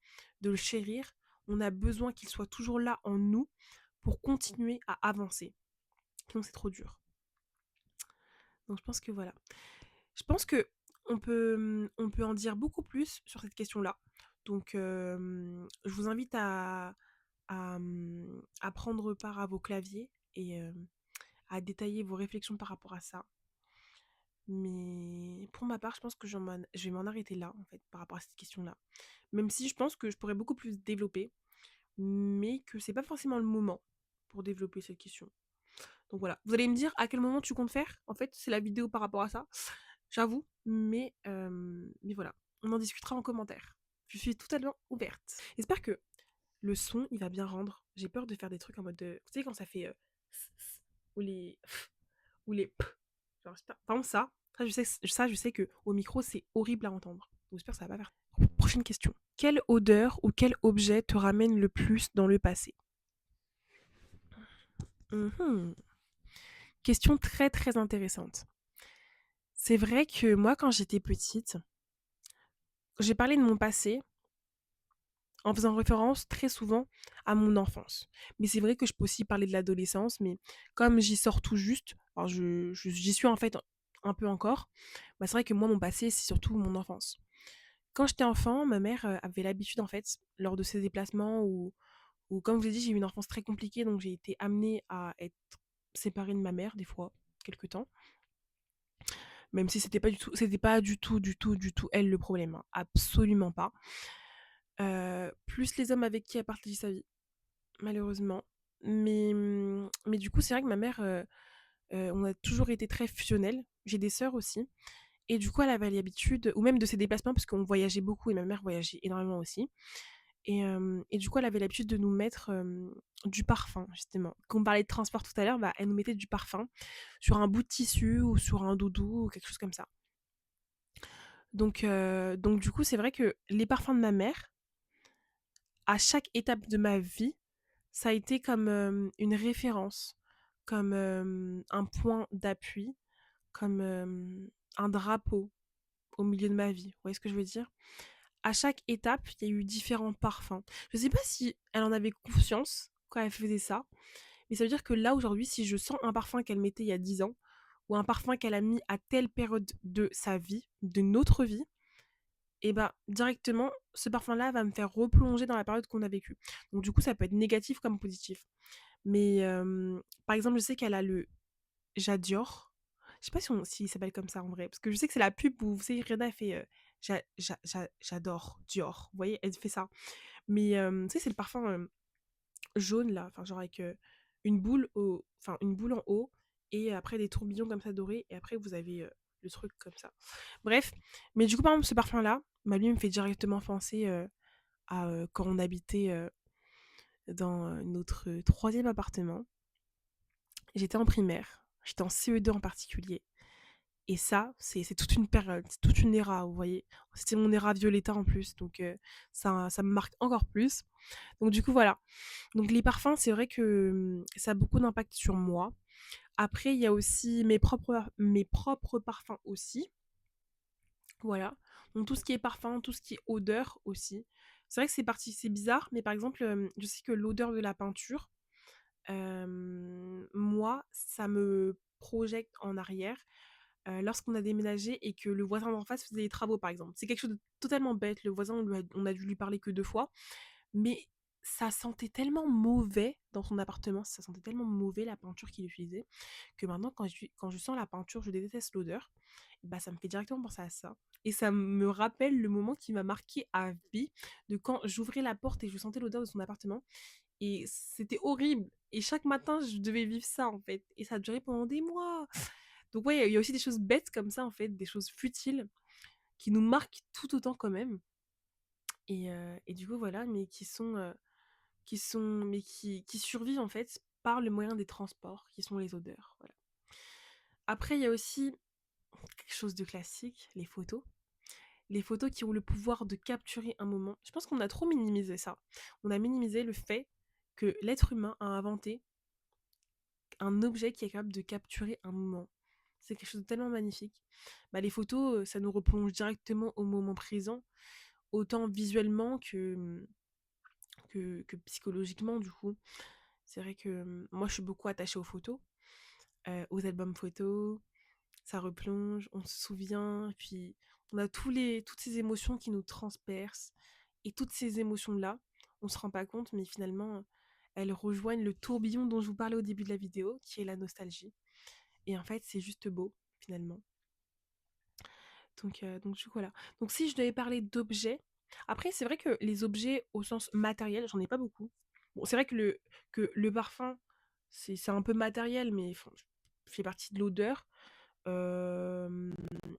A: de le chérir. On a besoin qu'il soit toujours là en nous pour continuer à avancer. Sinon, c'est trop dur. Donc, je pense que voilà. Je pense que on peut en dire beaucoup plus sur cette question-là. Donc, je vous invite à prendre part à vos claviers et à détailler vos réflexions par rapport à ça. Mais pour ma part, je pense que je vais m'en arrêter là, en fait, par rapport à cette question-là. Même si je pense que je pourrais beaucoup plus développer, mais que c'est pas forcément le moment pour développer cette question. Donc voilà. Vous allez me dire à quel moment tu comptes faire. En fait, c'est la vidéo par rapport à ça. J'avoue. Mais voilà. On en discutera en commentaire. Je suis totalement ouverte. J'espère que le son, il va bien rendre. J'ai peur de faire des trucs en mode de... Tu sais, quand ça fait... ou les... ou les... Genre, par exemple, ça, je sais que au micro, c'est horrible à entendre. Donc j'espère que ça va pas faire. Prochaine question. Quelle odeur ou quel objet te ramène le plus dans le passé? Mhm. Question très très intéressante. C'est vrai que moi, quand j'étais petite, j'ai parlé de mon passé en faisant référence très souvent à mon enfance. Mais c'est vrai que je peux aussi parler de l'adolescence, mais comme j'y sors tout juste, alors j'y suis en fait un peu encore, bah c'est vrai que moi, mon passé, c'est surtout mon enfance. Quand j'étais enfant, ma mère avait l'habitude, en fait, lors de ses déplacements, ou comme je vous ai dit, j'ai eu une enfance très compliquée, donc j'ai été amenée à être séparée de ma mère, des fois, quelques temps. Même si c'était pas du tout elle le problème, hein. Absolument pas. Plus les hommes avec qui elle partageait sa vie, malheureusement. Mais du coup, c'est vrai que ma mère, on a toujours été très fusionnels. J'ai des sœurs aussi. Et du coup, elle avait l'habitude, ou même de ses déplacements, parce qu'on voyageait beaucoup et ma mère voyageait énormément aussi. Et du coup, elle avait l'habitude de nous mettre du parfum, justement. Quand on parlait de transport tout à l'heure, bah, elle nous mettait du parfum sur un bout de tissu ou sur un doudou ou quelque chose comme ça. Donc du coup, c'est vrai que les parfums de ma mère, à chaque étape de ma vie, ça a été comme une référence, comme un point d'appui, comme un drapeau au milieu de ma vie. Vous voyez ce que je veux dire? À chaque étape, il y a eu différents parfums. Je sais pas si elle en avait conscience quand elle faisait ça, mais ça veut dire que là, aujourd'hui, si je sens un parfum qu'elle mettait il y a 10 ans, ou un parfum qu'elle a mis à telle période de sa vie, de notre vie, et bah directement, ce parfum-là va me faire replonger dans la période qu'on a vécue. Donc du coup, ça peut être négatif comme positif. Mais par exemple, je sais qu'elle a le J'adore. Je sais pas si il s'appelle comme ça en vrai, parce que je sais que c'est la pub où, vous savez, Rihanna fait j'adore Dior. Vous voyez, elle fait ça. Mais tu sais, c'est le parfum jaune là, enfin genre avec une boule en haut et après des tourbillons comme ça dorés et après vous avez le truc comme ça. Bref, mais du coup par exemple ce parfum là, bah, lui me fait directement penser à quand on habitait dans notre troisième appartement. J'étais en primaire, j'étais en CE2 en particulier. Et ça, c'est toute une période, c'est toute une era, vous voyez. C'était mon era Violetta en plus, donc ça me marque encore plus. Donc du coup, voilà. Donc les parfums, c'est vrai que ça a beaucoup d'impact sur moi. Après, il y a aussi mes propres parfums aussi. Voilà. Donc tout ce qui est parfum, tout ce qui est odeur aussi. C'est vrai que c'est bizarre, mais par exemple, je sais que l'odeur de la peinture, moi, ça me projette en arrière lorsqu'on a déménagé et que le voisin d'en face faisait des travaux, par exemple. C'est quelque chose de totalement bête. Le voisin, on a dû lui parler que 2 fois. Mais ça sentait tellement mauvais dans son appartement, ça sentait tellement mauvais la peinture qu'il utilisait, que maintenant quand je sens la peinture, je déteste l'odeur. Bah, ça me fait directement penser à ça et ça me rappelle le moment qui m'a marqué à vie de quand j'ouvrais la porte et je sentais l'odeur de son appartement et c'était horrible et chaque matin, je devais vivre ça, en fait et ça a duré pendant des mois. Donc ouais, il y a aussi des choses bêtes comme ça, en fait, des choses futiles qui nous marquent tout autant quand même et du coup, voilà, mais qui survivent, en fait, par le moyen des transports, qui sont les odeurs, voilà. Après, il y a aussi quelque chose de classique, les photos. Les photos qui ont le pouvoir de capturer un moment. Je pense qu'on a trop minimisé ça. On a minimisé le fait que l'être humain a inventé un objet qui est capable de capturer un moment. C'est quelque chose de tellement magnifique. Bah, les photos, ça nous replonge directement au moment présent, autant visuellement que psychologiquement, du coup. C'est vrai que moi, je suis beaucoup attachée aux photos, aux albums photos. Ça replonge, on se souvient, et puis on a toutes ces émotions qui nous transpercent. Et toutes ces émotions-là, on se rend pas compte, mais finalement, elles rejoignent le tourbillon dont je vous parlais au début de la vidéo, qui est la nostalgie. Et en fait, c'est juste beau, finalement. Donc du coup, voilà. Donc si je devais parler d'objets, après, c'est vrai que les objets au sens matériel, j'en ai pas beaucoup. Bon, c'est vrai que le parfum, c'est un peu matériel, mais enfin, fait partie de l'odeur. Hem,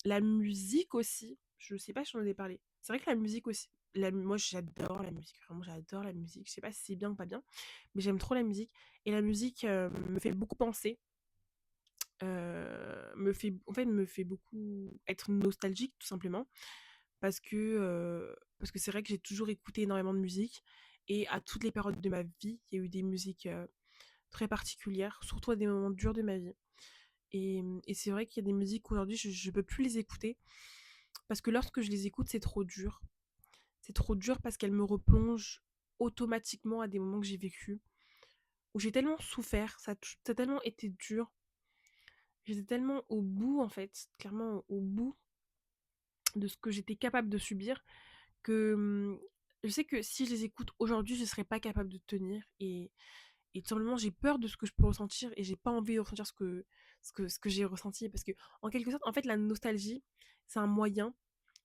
A: la musique aussi, je sais pas si j'en ai parlé. C'est vrai que la musique aussi, moi j'adore la musique, vraiment j'adore la musique. Je sais pas si c'est bien ou pas bien, mais j'aime trop la musique et la musique, me fait beaucoup penser, me fait beaucoup être nostalgique tout simplement parce que c'est vrai que j'ai toujours écouté énormément de musique et à toutes les périodes de ma vie, il y a eu des musiques, très particulières, surtout à des moments durs de ma vie. Et c'est vrai qu'il y a des musiques aujourd'hui, je peux plus les écouter parce que lorsque je les écoute, c'est trop dur. C'est trop dur parce qu'elles me replongent automatiquement à des moments que j'ai vécus, où j'ai tellement souffert, ça a tellement été dur. J'étais tellement au bout, en fait, clairement au bout de ce que j'étais capable de subir, que je sais que si je les écoute aujourd'hui, je serais pas capable de tenir. Et tout simplement, j'ai peur de ce que je peux ressentir et j'ai pas envie de ressentir ce que j'ai ressenti. Parce que, en quelque sorte, en fait, la nostalgie, c'est un moyen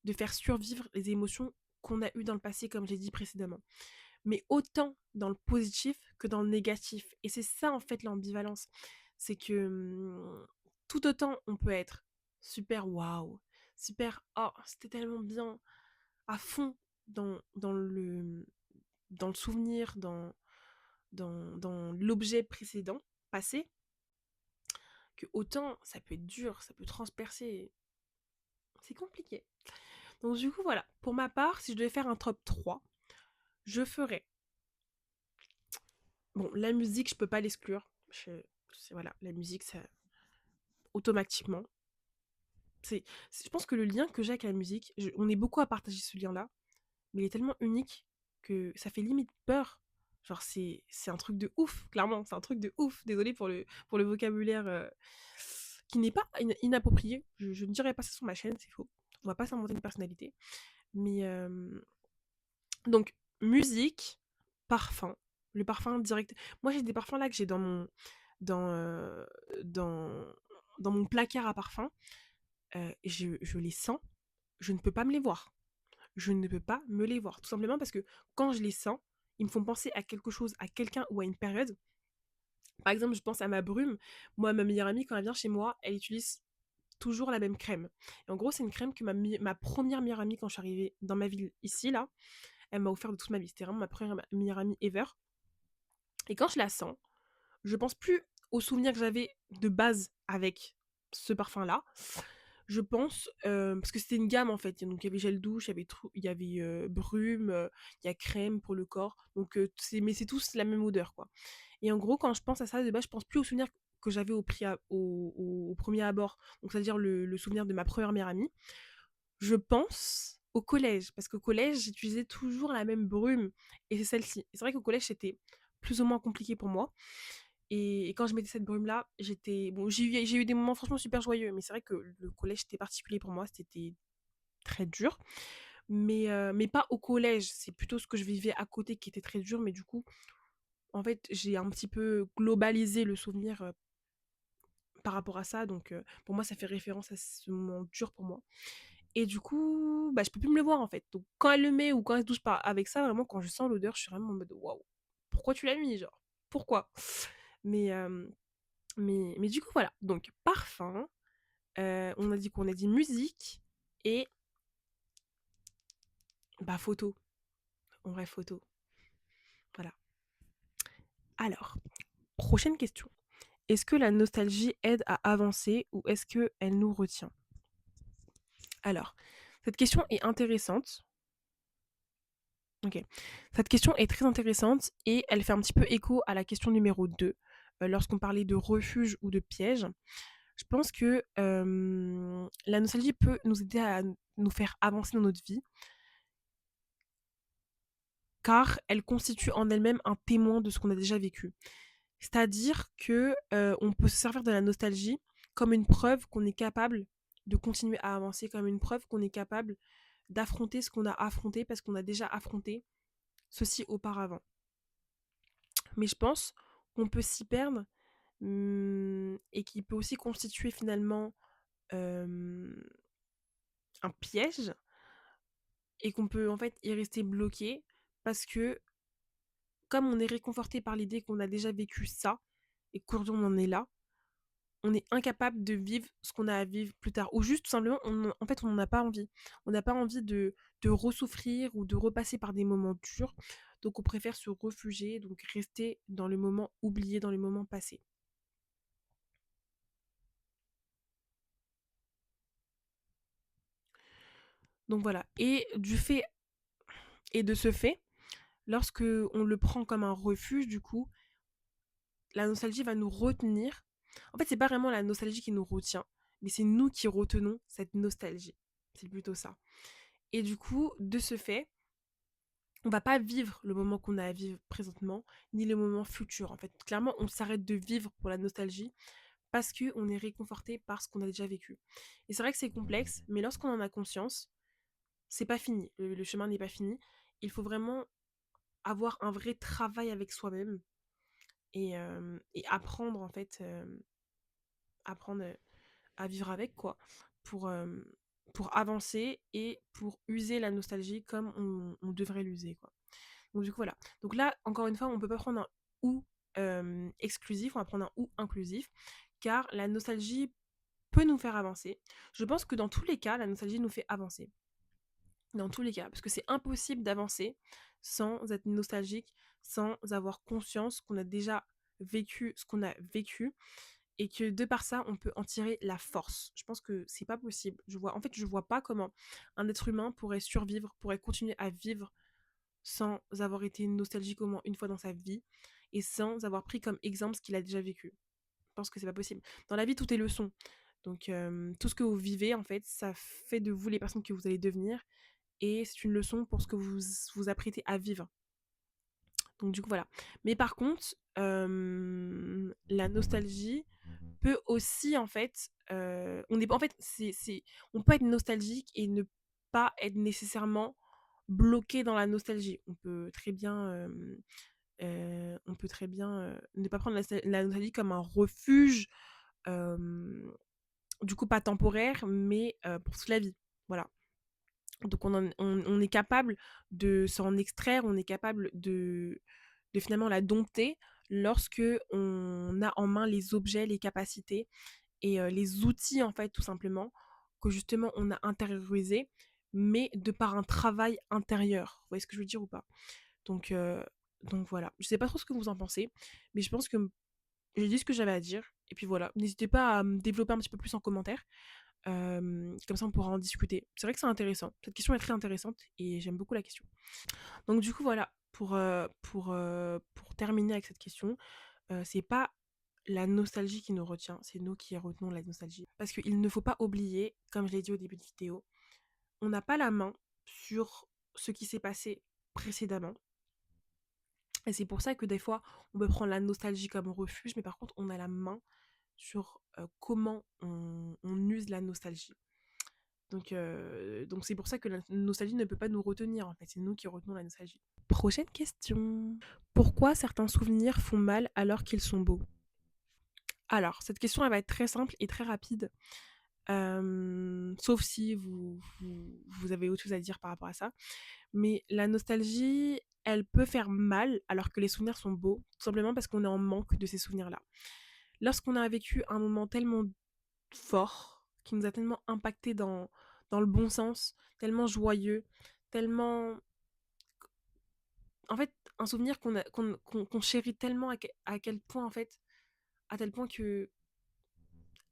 A: de faire survivre les émotions qu'on a eues dans le passé, comme j'ai dit précédemment. Mais autant dans le positif que dans le négatif. Et c'est ça, en fait, l'ambivalence. C'est que tout autant on peut être super waouh, super oh, c'était tellement bien, à fond dans le souvenir, dans l'objet précédent, passé, que autant ça peut être dur, ça peut transpercer. C'est compliqué. Donc du coup, voilà. Pour ma part, si je devais faire un top 3, je ferais... Bon, la musique, je peux pas l'exclure. Voilà, la musique, ça... Automatiquement. Je pense que le lien que j'ai avec la musique, on est beaucoup à partager ce lien-là, mais il est tellement unique que ça fait limite peur. Genre, c'est un truc de ouf, clairement, c'est un truc de ouf. Désolée pour le vocabulaire qui n'est pas inapproprié. Je ne dirais pas ça sur ma chaîne, c'est faux. On va pas s'inventer une personnalité. Mais donc, musique, parfum. Le parfum direct. Moi, j'ai des parfums là que j'ai dans, euh, dans, dans mon placard à parfum. Je les sens, je ne peux pas me les voir. Je ne peux pas me les voir. Tout simplement parce que quand je les sens, ils me font penser à quelque chose, à quelqu'un ou à une période. Par exemple, je pense à ma brume. Moi, ma meilleure amie, quand elle vient chez moi, elle utilise toujours la même crème. Et en gros, c'est une crème que ma première meilleure amie, quand je suis arrivée dans ma ville ici, là, elle m'a offert de toute ma vie. C'était vraiment ma première meilleure amie ever. Et quand je la sens, je pense plus aux souvenirs que j'avais de base avec ce parfum-là. Je pense, parce que c'était une gamme en fait. Donc il y avait gel douche, il y avait brume, il y a crème pour le corps. Donc mais c'est tous la même odeur quoi. Et en gros, quand je pense à ça, de base, je pense plus aux souvenirs que j'avais au premier abord. Donc c'est-à-dire le souvenir de ma première meilleure amie. Je pense au collège, parce qu'au collège, j'utilisais toujours la même brume, et c'est celle-ci. Et c'est vrai qu'au collège, c'était plus ou moins compliqué pour moi. Et quand je mettais cette brume-là, j'étais... Bon, j'ai eu des moments franchement super joyeux, mais c'est vrai que le collège, c'était particulier pour moi, c'était très dur. mais pas au collège. C'est plutôt ce que je vivais à côté qui était très dur, mais du coup, en fait, j'ai un petit peu globalisé le souvenir, par rapport à ça, donc pour moi, ça fait référence à ce moment dur pour moi. Et du coup, bah, je peux plus me le voir, en fait. Donc quand elle le met ou quand elle se douche pas avec ça, vraiment, quand je sens l'odeur, je suis vraiment en mode: «Waouh, pourquoi tu l'as mis?» genre, pourquoi? Mais mais du coup, voilà, donc parfum, on a dit quoi? On a dit musique et bah, photo. En vrai, photo, voilà. Alors, prochaine question. Est-ce que la nostalgie aide à avancer ou est-ce qu'elle nous retient? Alors, cette question est intéressante. OK. Cette question est très intéressante et elle fait un petit peu écho à la question numéro 2, lorsqu'on parlait de refuge ou de piège. Je pense que, la nostalgie peut nous aider à nous faire avancer dans notre vie, car elle constitue en elle-même un témoin de ce qu'on a déjà vécu. C'est-à-dire que, on peut se servir de la nostalgie comme une preuve qu'on est capable de continuer à avancer, comme une preuve qu'on est capable d'affronter ce qu'on a affronté parce qu'on a déjà affronté ceci auparavant. Mais je pense qu'on peut s'y perdre, et qui peut aussi constituer finalement, hem, un piège et qu'on peut en fait y rester bloqué parce que comme on est réconforté par l'idée qu'on a déjà vécu ça et qu'aujourd'hui on en est là, on est incapable de vivre ce qu'on a à vivre plus tard. Ou juste tout simplement, en fait, on n'en a pas envie. On n'a pas envie de ressouffrir ou de repasser par des moments durs. Donc on préfère se refugier, donc rester dans le moment oublié, dans le moment passé. Donc voilà. Et de ce fait, lorsque on le prend comme un refuge, du coup, la nostalgie va nous retenir. En fait, c'est pas vraiment la nostalgie qui nous retient, mais c'est nous qui retenons cette nostalgie. C'est plutôt ça. Et du coup, de ce fait, on va pas vivre le moment qu'on a à vivre présentement, ni le moment futur. En fait, clairement, on s'arrête de vivre pour la nostalgie parce que on est réconforté par ce qu'on a déjà vécu. Et c'est vrai que c'est complexe, mais lorsqu'on en a conscience, c'est pas fini. Le chemin n'est pas fini. Il faut vraiment avoir un vrai travail avec soi-même et apprendre en fait, apprendre à vivre avec quoi, pour, pour avancer et pour user la nostalgie comme on devrait l'user quoi. Donc du coup voilà. Donc là, encore une fois, on peut pas prendre un ou exclusif, on va prendre un ou inclusif, car la nostalgie peut nous faire avancer. Je pense que dans tous les cas, la nostalgie nous fait avancer. Dans tous les cas, parce que c'est impossible d'avancer sans être nostalgique, sans avoir conscience qu'on a déjà vécu ce qu'on a vécu et que de par ça, on peut en tirer la force. Je pense que c'est pas possible. Je vois pas comment un être humain pourrait survivre, pourrait continuer à vivre sans avoir été nostalgique au moins une fois dans sa vie et sans avoir pris comme exemple ce qu'il a déjà vécu. Je pense que c'est pas possible. Dans la vie, tout est leçon. Donc, tout ce que vous vivez, en fait, ça fait de vous les personnes que vous allez devenir et c'est une leçon pour ce que vous vous apprêtez à vivre. Donc, du coup, voilà. Mais par contre, la nostalgie peut aussi, en fait, on est, en fait, on peut être nostalgique et ne pas être nécessairement bloqué dans la nostalgie. On peut très bien ne pas prendre la nostalgie comme un refuge, euh, du coup pas temporaire, mais pour toute la vie. Voilà. Donc on est capable de s'en extraire, on est capable de finalement la dompter lorsque on a en main les objets, les capacités et les outils en fait tout simplement que justement on a intériorisé, mais de par un travail intérieur. Vous voyez ce que je veux dire ou pas? Donc, euh, donc voilà. Je sais pas trop ce que vous en pensez, mais je pense que j'ai dit ce que j'avais à dire. Et puis voilà. N'hésitez pas à me développer un petit peu plus en commentaire. Comme ça, on pourra en discuter. C'est vrai que c'est intéressant. Cette question est très intéressante et j'aime beaucoup la question. Donc du coup, voilà. Pour terminer avec cette question, c'est pas la nostalgie qui nous retient, c'est nous qui retenons la nostalgie. Parce qu'il ne faut pas oublier, comme je l'ai dit au début de vidéo, on n'a pas la main sur ce qui s'est passé précédemment. Et c'est pour ça que des fois, on peut prendre la nostalgie comme refuge, mais par contre, on a la main sur comment on use la nostalgie. Donc c'est pour ça que la nostalgie ne peut pas nous retenir, en fait. C'est nous qui retenons la nostalgie. Prochaine question. Pourquoi certains souvenirs font mal alors qu'ils sont beaux? Alors, cette question, elle va être très simple et très rapide. Sauf si vous avez autre chose à dire par rapport à ça. Mais la nostalgie, elle peut faire mal alors que les souvenirs sont beaux, tout simplement parce qu'on est en manque de ces souvenirs-là. Lorsqu'on a vécu un moment tellement fort, qui nous a tellement impacté dans le bon sens, tellement joyeux, tellement... En fait, un souvenir qu'on chérit tellement à quel point, en fait, à tel point que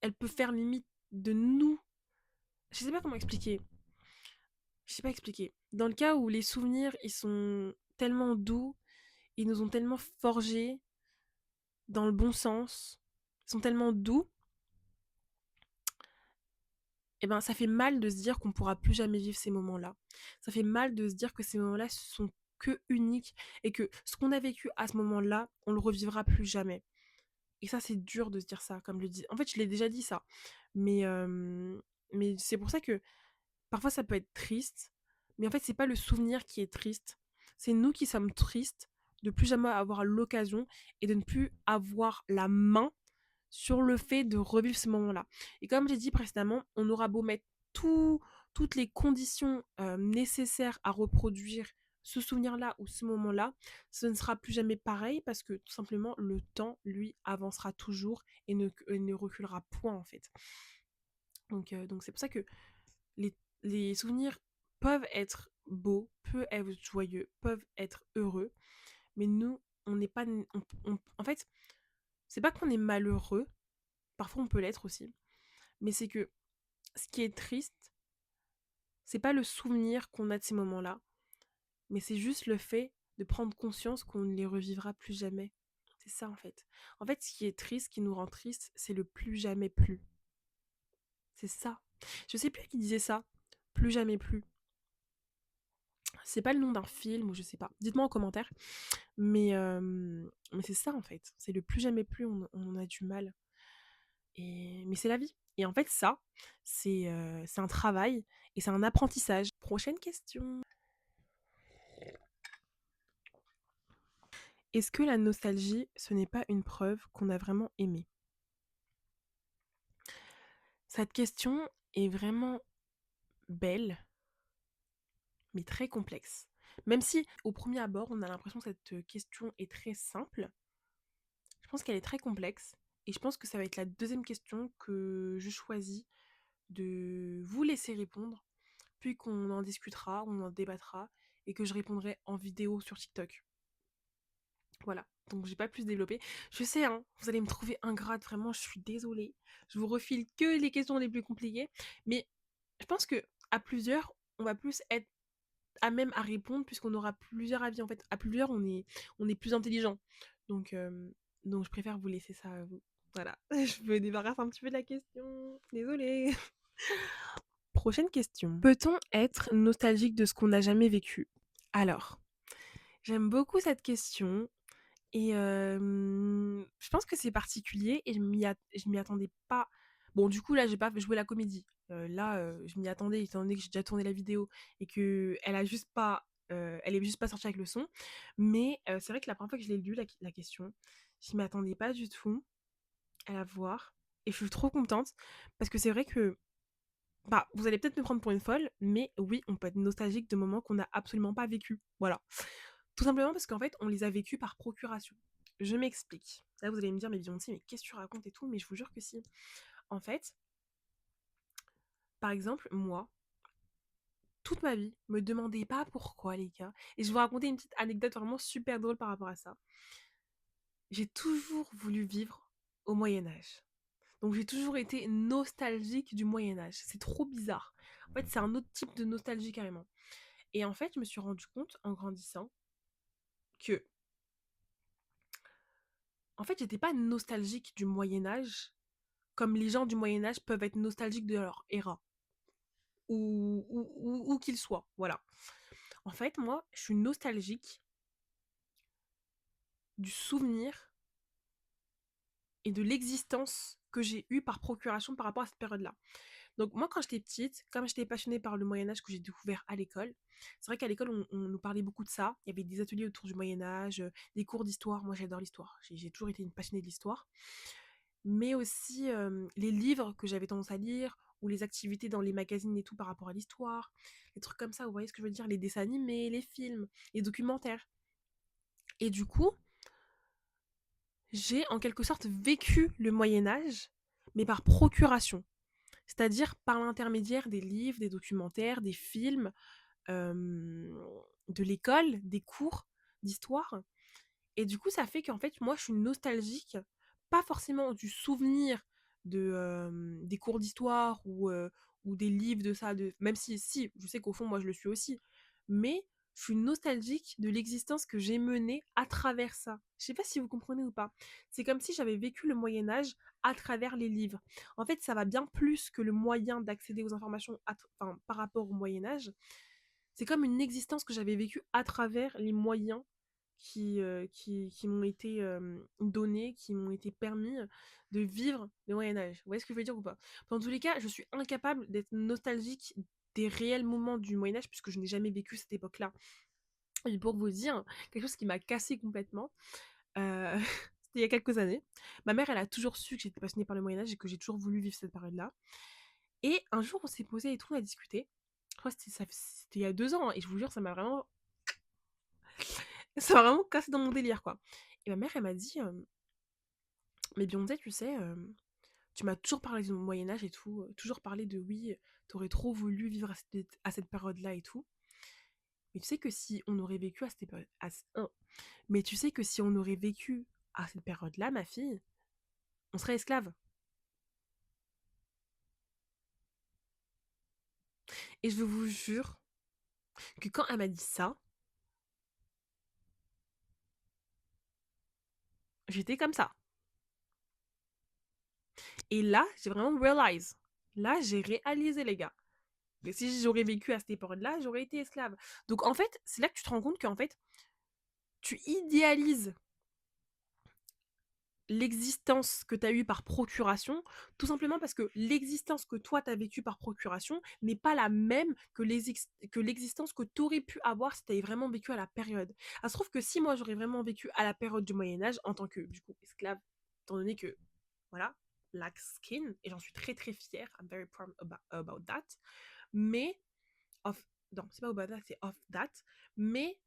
A: elle peut faire limite de nous... Je sais pas comment expliquer. Je sais pas expliquer. Dans le cas où les souvenirs, ils sont tellement doux, ils nous ont tellement forgés dans le bon sens, ils sont tellement doux, et ben ça fait mal de se dire qu'on pourra plus jamais vivre ces moments-là. Ça fait mal de se dire que ces moments-là sont que uniques et que ce qu'on a vécu à ce moment-là, on le revivra plus jamais. Et ça, c'est dur de se dire ça, comme je le dis. En fait, je l'ai déjà dit ça. Mais, mais c'est pour ça que parfois ça peut être triste. Mais en fait, c'est pas le souvenir qui est triste. C'est nous qui sommes tristes de plus jamais avoir l'occasion et de ne plus avoir la main sur le fait de revivre ce moment-là. Et comme j'ai dit précédemment, on aura beau mettre tout, toutes les conditions nécessaires à reproduire ce souvenir-là ou ce moment-là, ce ne sera plus jamais pareil parce que tout simplement le temps, lui, avancera toujours et ne reculera point en fait. Donc c'est pour ça que les, les souvenirs peuvent être beaux, peuvent être joyeux, peuvent être heureux, mais nous, on n'est pas... en fait, c'est pas qu'on est malheureux, parfois on peut l'être aussi, mais c'est que ce qui est triste, c'est pas le souvenir qu'on a de ces moments-là, mais c'est juste le fait de prendre conscience qu'on ne les revivra plus jamais. C'est ça en fait. En fait, ce qui est triste, ce qui nous rend triste, c'est le plus jamais plus. C'est ça. Je sais plus qui disait ça. Plus jamais plus. C'est pas le nom d'un film ou je sais pas. Dites-moi en commentaire. Mais c'est ça en fait. C'est le plus jamais plus, on a du mal. Mais c'est la vie. Et en fait, ça, c'est un travail et c'est un apprentissage. Prochaine question. Est-ce que la nostalgie, ce n'est pas une preuve qu'on a vraiment aimé? Cette question est vraiment belle, mais très complexe. Même si, au premier abord, on a l'impression que cette question est très simple, je pense qu'elle est très complexe. Et je pense que ça va être la deuxième question que je choisis de vous laisser répondre, puis qu'on en discutera, on en débattra, et que je répondrai en vidéo sur TikTok. Voilà, donc j'ai pas plus développé. Je sais, hein, vous allez me trouver ingrate, vraiment, je suis désolée. Je vous refile que les questions les plus compliquées, mais je pense que à plusieurs, on va plus être à même à répondre puisqu'on aura plusieurs avis. En fait, à plusieurs, on est plus intelligent. Donc, donc je préfère vous laisser ça à vous. Voilà, je me débarrasse un petit peu de la question. Désolée. Prochaine question. Peut-on être nostalgique de ce qu'on n'a jamais vécu? Alors, j'aime beaucoup cette question et je pense que c'est particulier et je m'y attendais pas. Bon, du coup, là, j'ai pas joué la comédie. Là, je m'y attendais étant donné que j'ai déjà tourné la vidéo et que elle est juste pas sortie avec le son. Mais c'est vrai que la première fois que je l'ai lu, la question, je m'y attendais pas du tout à la voir et je suis trop contente parce que c'est vrai que bah, vous allez peut-être me prendre pour une folle, mais oui, on peut être nostalgique de moments qu'on n'a absolument pas vécu. Voilà. Tout simplement parce qu'en fait, on les a vécus par procuration. Je m'explique. Là, vous allez me dire, mais Beyoncé, mais qu'est-ce que tu racontes et tout? Mais je vous jure que si. En fait, par exemple, moi, toute ma vie, me demandez pas pourquoi, les gars. Et je vais vous raconter une petite anecdote vraiment super drôle par rapport à ça. J'ai toujours voulu vivre au Moyen-Âge. Donc j'ai toujours été nostalgique du Moyen-Âge. C'est trop bizarre. En fait, c'est un autre type de nostalgie carrément. Et en fait, je me suis rendu compte en grandissant que, en fait, j'étais pas nostalgique du Moyen-Âge comme les gens du Moyen-Âge peuvent être nostalgiques de leur éra, où qu'ils soient. Voilà. En fait, moi, je suis nostalgique du souvenir et de l'existence que j'ai eue par procuration par rapport à cette période-là. Donc moi, quand j'étais petite, comme j'étais passionnée par le Moyen Âge que j'ai découvert à l'école, c'est vrai qu'à l'école, on nous parlait beaucoup de ça. Il y avait des ateliers autour du Moyen Âge, des cours d'histoire. Moi, j'adore l'histoire. J'ai toujours été une passionnée de l'histoire. Mais aussi les livres que j'avais tendance à lire, ou les activités dans les magazines et tout par rapport à l'histoire. Les trucs comme ça, vous voyez ce que je veux dire? Les dessins animés, les films, les documentaires. Et du coup, j'ai en quelque sorte vécu le Moyen Âge, mais par procuration. C'est-à-dire par l'intermédiaire des livres, des documentaires, des films, hem, de l'école, des cours d'histoire. Et du coup, ça fait qu'en fait, moi, je suis nostalgique, pas forcément du souvenir des cours d'histoire ou des livres de ça, même si, je sais qu'au fond, moi, je le suis aussi. Mais je suis nostalgique de l'existence que j'ai menée à travers ça. Je sais pas si vous comprenez ou pas. C'est comme si j'avais vécu le Moyen Âge à travers les livres. En fait, ça va bien plus que le moyen d'accéder aux informations enfin, par rapport au Moyen Âge. C'est comme une existence que j'avais vécue à travers les moyens qui m'ont été donnés, qui m'ont été permis de vivre le Moyen Âge. Vous voyez ce que je veux dire ou pas? Dans tous les cas, je suis incapable d'être nostalgique des réels moments du Moyen Âge puisque je n'ai jamais vécu cette époque-là. Et pour vous dire, quelque chose qui m'a cassé complètement, euh, c'était il y a quelques années. Ma mère, elle a toujours su que j'étais passionnée par le Moyen Âge et que j'ai toujours voulu vivre cette période-là. Et un jour, on s'est posé et tout, on a discuté. Je crois que c'était il y a 2 ans, hein, et je vous jure, ça m'a vraiment cassé dans mon délire, quoi. Et ma mère, elle m'a dit, mais Beyoncé, tu sais, tu m'as toujours parlé du Moyen-Âge et tout, toujours parlé de oui, t'aurais trop voulu vivre à cette période-là et tout. Mais tu sais que si on aurait vécu à cette période. Mais tu sais que si on aurait vécu à cette période-là, ma fille, on serait esclave. Et je vous jure que quand elle m'a dit ça, j'étais comme ça. Et là, j'ai vraiment realize. Là, j'ai réalisé, les gars. Mais si j'aurais vécu à cette période-là, j'aurais été esclave. Donc en fait, c'est là que tu te rends compte qu'en fait, tu idéalises l'existence que tu as eue par procuration, tout simplement parce que l'existence que toi tu as vécue par procuration n'est pas la même que l'existence que tu aurais pu avoir si tu avais vraiment vécu à la période. Ça se trouve que si moi j'aurais vraiment vécu à la période du Moyen Âge en tant que du coup esclave, étant donné que voilà, black skin, et j'en suis très très fière, I'm very proud about that, mais of, non, c'est pas about that, c'est of that, mais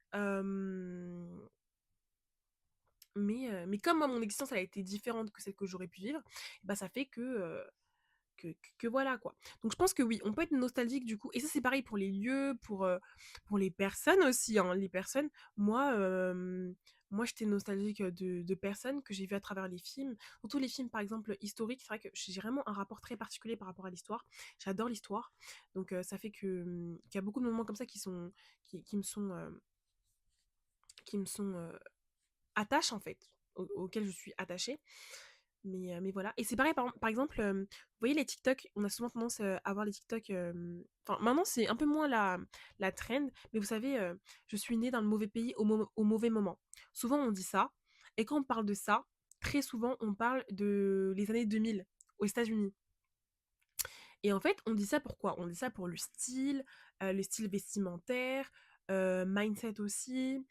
A: mais comme moi, mon existence, elle a été différente que celle que j'aurais pu vivre, bah, ça fait que voilà, quoi. Donc je pense que oui, on peut être nostalgique du coup. Et ça, c'est pareil pour les lieux, pour les personnes aussi, hein. Les personnes, moi, moi j'étais nostalgique de personnes que j'ai vues à travers les films. Surtout les films, par exemple, historiques. C'est vrai que j'ai vraiment un rapport très particulier par rapport à l'histoire. J'adore l'histoire. Donc ça fait qu'il y a beaucoup de moments comme ça qui me sont attache en fait, auquel je suis attachée. Mais voilà. Et c'est pareil, par exemple, vous voyez les TikTok, on a souvent tendance à voir les TikTok. Enfin, maintenant, c'est un peu moins la trend, mais vous savez, je suis née dans le mauvais pays au mauvais moment. Souvent, on dit ça. Et quand on parle de ça, très souvent, on parle de les années 2000 aux États-Unis. Et en fait, on dit ça pourquoi? On dit ça pour le style vestimentaire, mindset aussi,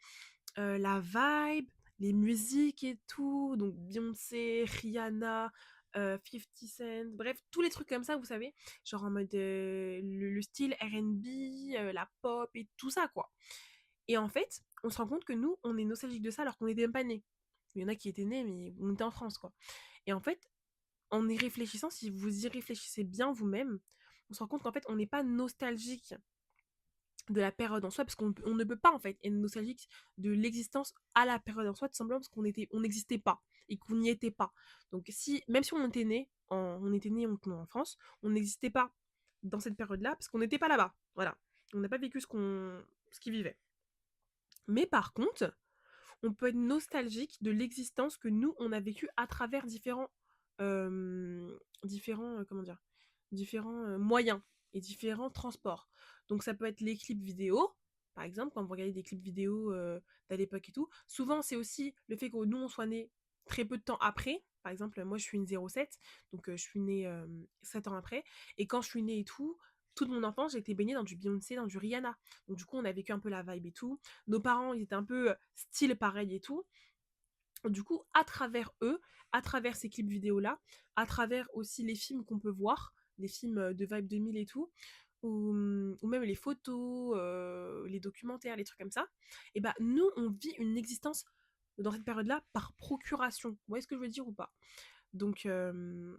A: la vibe, les musiques et tout, donc Beyoncé, Rihanna, 50 Cent, bref, tous les trucs comme ça, vous savez, genre en mode le style R&B, la pop et tout ça, quoi. Et en fait, on se rend compte que nous, on est nostalgique de ça alors qu'on n'était même pas nés. Il y en a qui étaient nés, mais on était en France, quoi. Et en fait, en y réfléchissant, si vous y réfléchissez bien vous-même, on se rend compte qu'en fait, on n'est pas nostalgique de la période en soi, parce qu'on ne peut pas en fait être nostalgique de l'existence à la période en soi, tout simplement parce on n'existait pas et qu'on n'y était pas. Donc si, même si on était né en France, on n'existait pas dans cette période-là parce qu'on n'était pas là-bas. Voilà, on n'a pas vécu ce qu'ils vivaient. Mais par contre, on peut être nostalgique de l'existence que nous on a vécu à travers comment dire, différents moyens et différents transports. Donc ça peut être les clips vidéo, par exemple, quand vous regardez des clips vidéo d'à l'époque et tout. Souvent, c'est aussi le fait que nous, on soit nés très peu de temps après. Par exemple, moi, je suis une 07, donc je suis née 7 ans après. Et quand je suis née et tout, toute mon enfance, j'ai été baignée dans du Beyoncé, dans du Rihanna. Donc du coup, on a vécu un peu la vibe et tout. Nos parents, ils étaient un peu style pareil et tout. Du coup, à travers eux, à travers ces clips vidéo-là, à travers aussi les films qu'on peut voir, les films de Vibe 2000 et tout, ou même les photos, les documentaires, les trucs comme ça, et bah nous, on vit une existence dans cette période-là par procuration. Vous voyez ce que je veux dire ou pas? Donc, du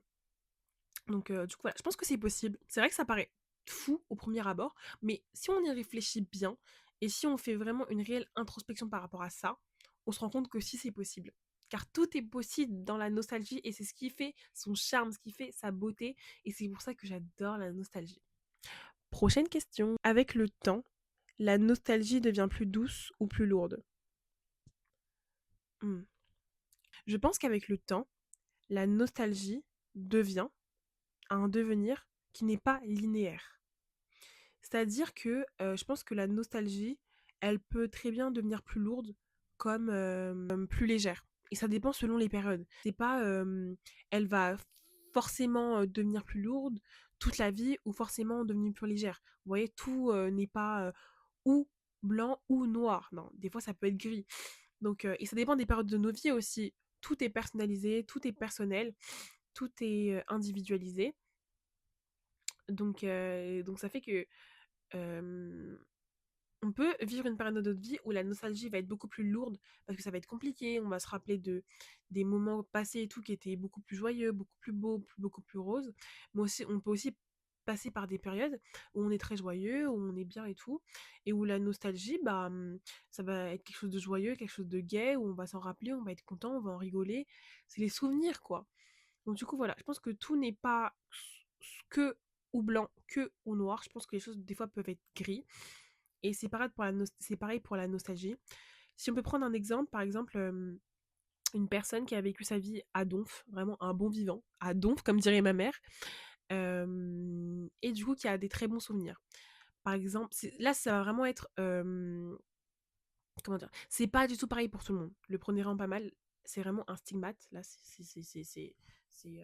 A: coup, voilà, je pense que c'est possible. C'est vrai que ça paraît fou au premier abord, mais si on y réfléchit bien, et si on fait vraiment une réelle introspection par rapport à ça, on se rend compte que si c'est possible. Car tout est possible dans la nostalgie, et c'est ce qui fait son charme, ce qui fait sa beauté, et c'est pour ça que j'adore la nostalgie. Prochaine question. Avec le temps, la nostalgie devient plus douce ou plus lourde? Hmm. Je pense qu'avec le temps, la nostalgie devient un devenir qui n'est pas linéaire. C'est-à-dire que je pense que la nostalgie, elle peut très bien devenir plus lourde comme plus légère. Et ça dépend selon les périodes. C'est pas elle va forcément devenir plus lourde toute la vie ou forcément devenir plus légère. Vous voyez, tout n'est pas ou blanc ou noir. Non, des fois ça peut être gris. Donc, et ça dépend des périodes de nos vies aussi. Tout est personnalisé, tout est personnel, tout est individualisé. Donc ça fait que euh, on peut vivre une période de notre vie où la nostalgie va être beaucoup plus lourde parce que ça va être compliqué, on va se rappeler de des moments passés et tout qui étaient beaucoup plus joyeux, beaucoup plus beaux, beaucoup plus roses. Mais aussi, on peut aussi passer par des périodes où on est très joyeux, où on est bien et tout, et où la nostalgie, bah, ça va être quelque chose de joyeux, quelque chose de gai, où on va s'en rappeler, on va être content, on va en rigoler. C'est les souvenirs, quoi. Donc du coup, voilà, je pense que tout n'est pas que ou blanc, que ou noir. Je pense que les choses, des fois, peuvent être gris. Et c'est pareil pour la nostalgie. Si on peut prendre un exemple, par exemple, une personne qui a vécu sa vie à donf, vraiment un bon vivant, à donf, comme dirait ma mère, et du coup qui a des très bons souvenirs. Par exemple, là, ça va vraiment être... comment dire? C'est pas du tout pareil pour tout le monde. Le prenez vraiment pas mal. C'est vraiment un stigmate. Là, c'est, c'est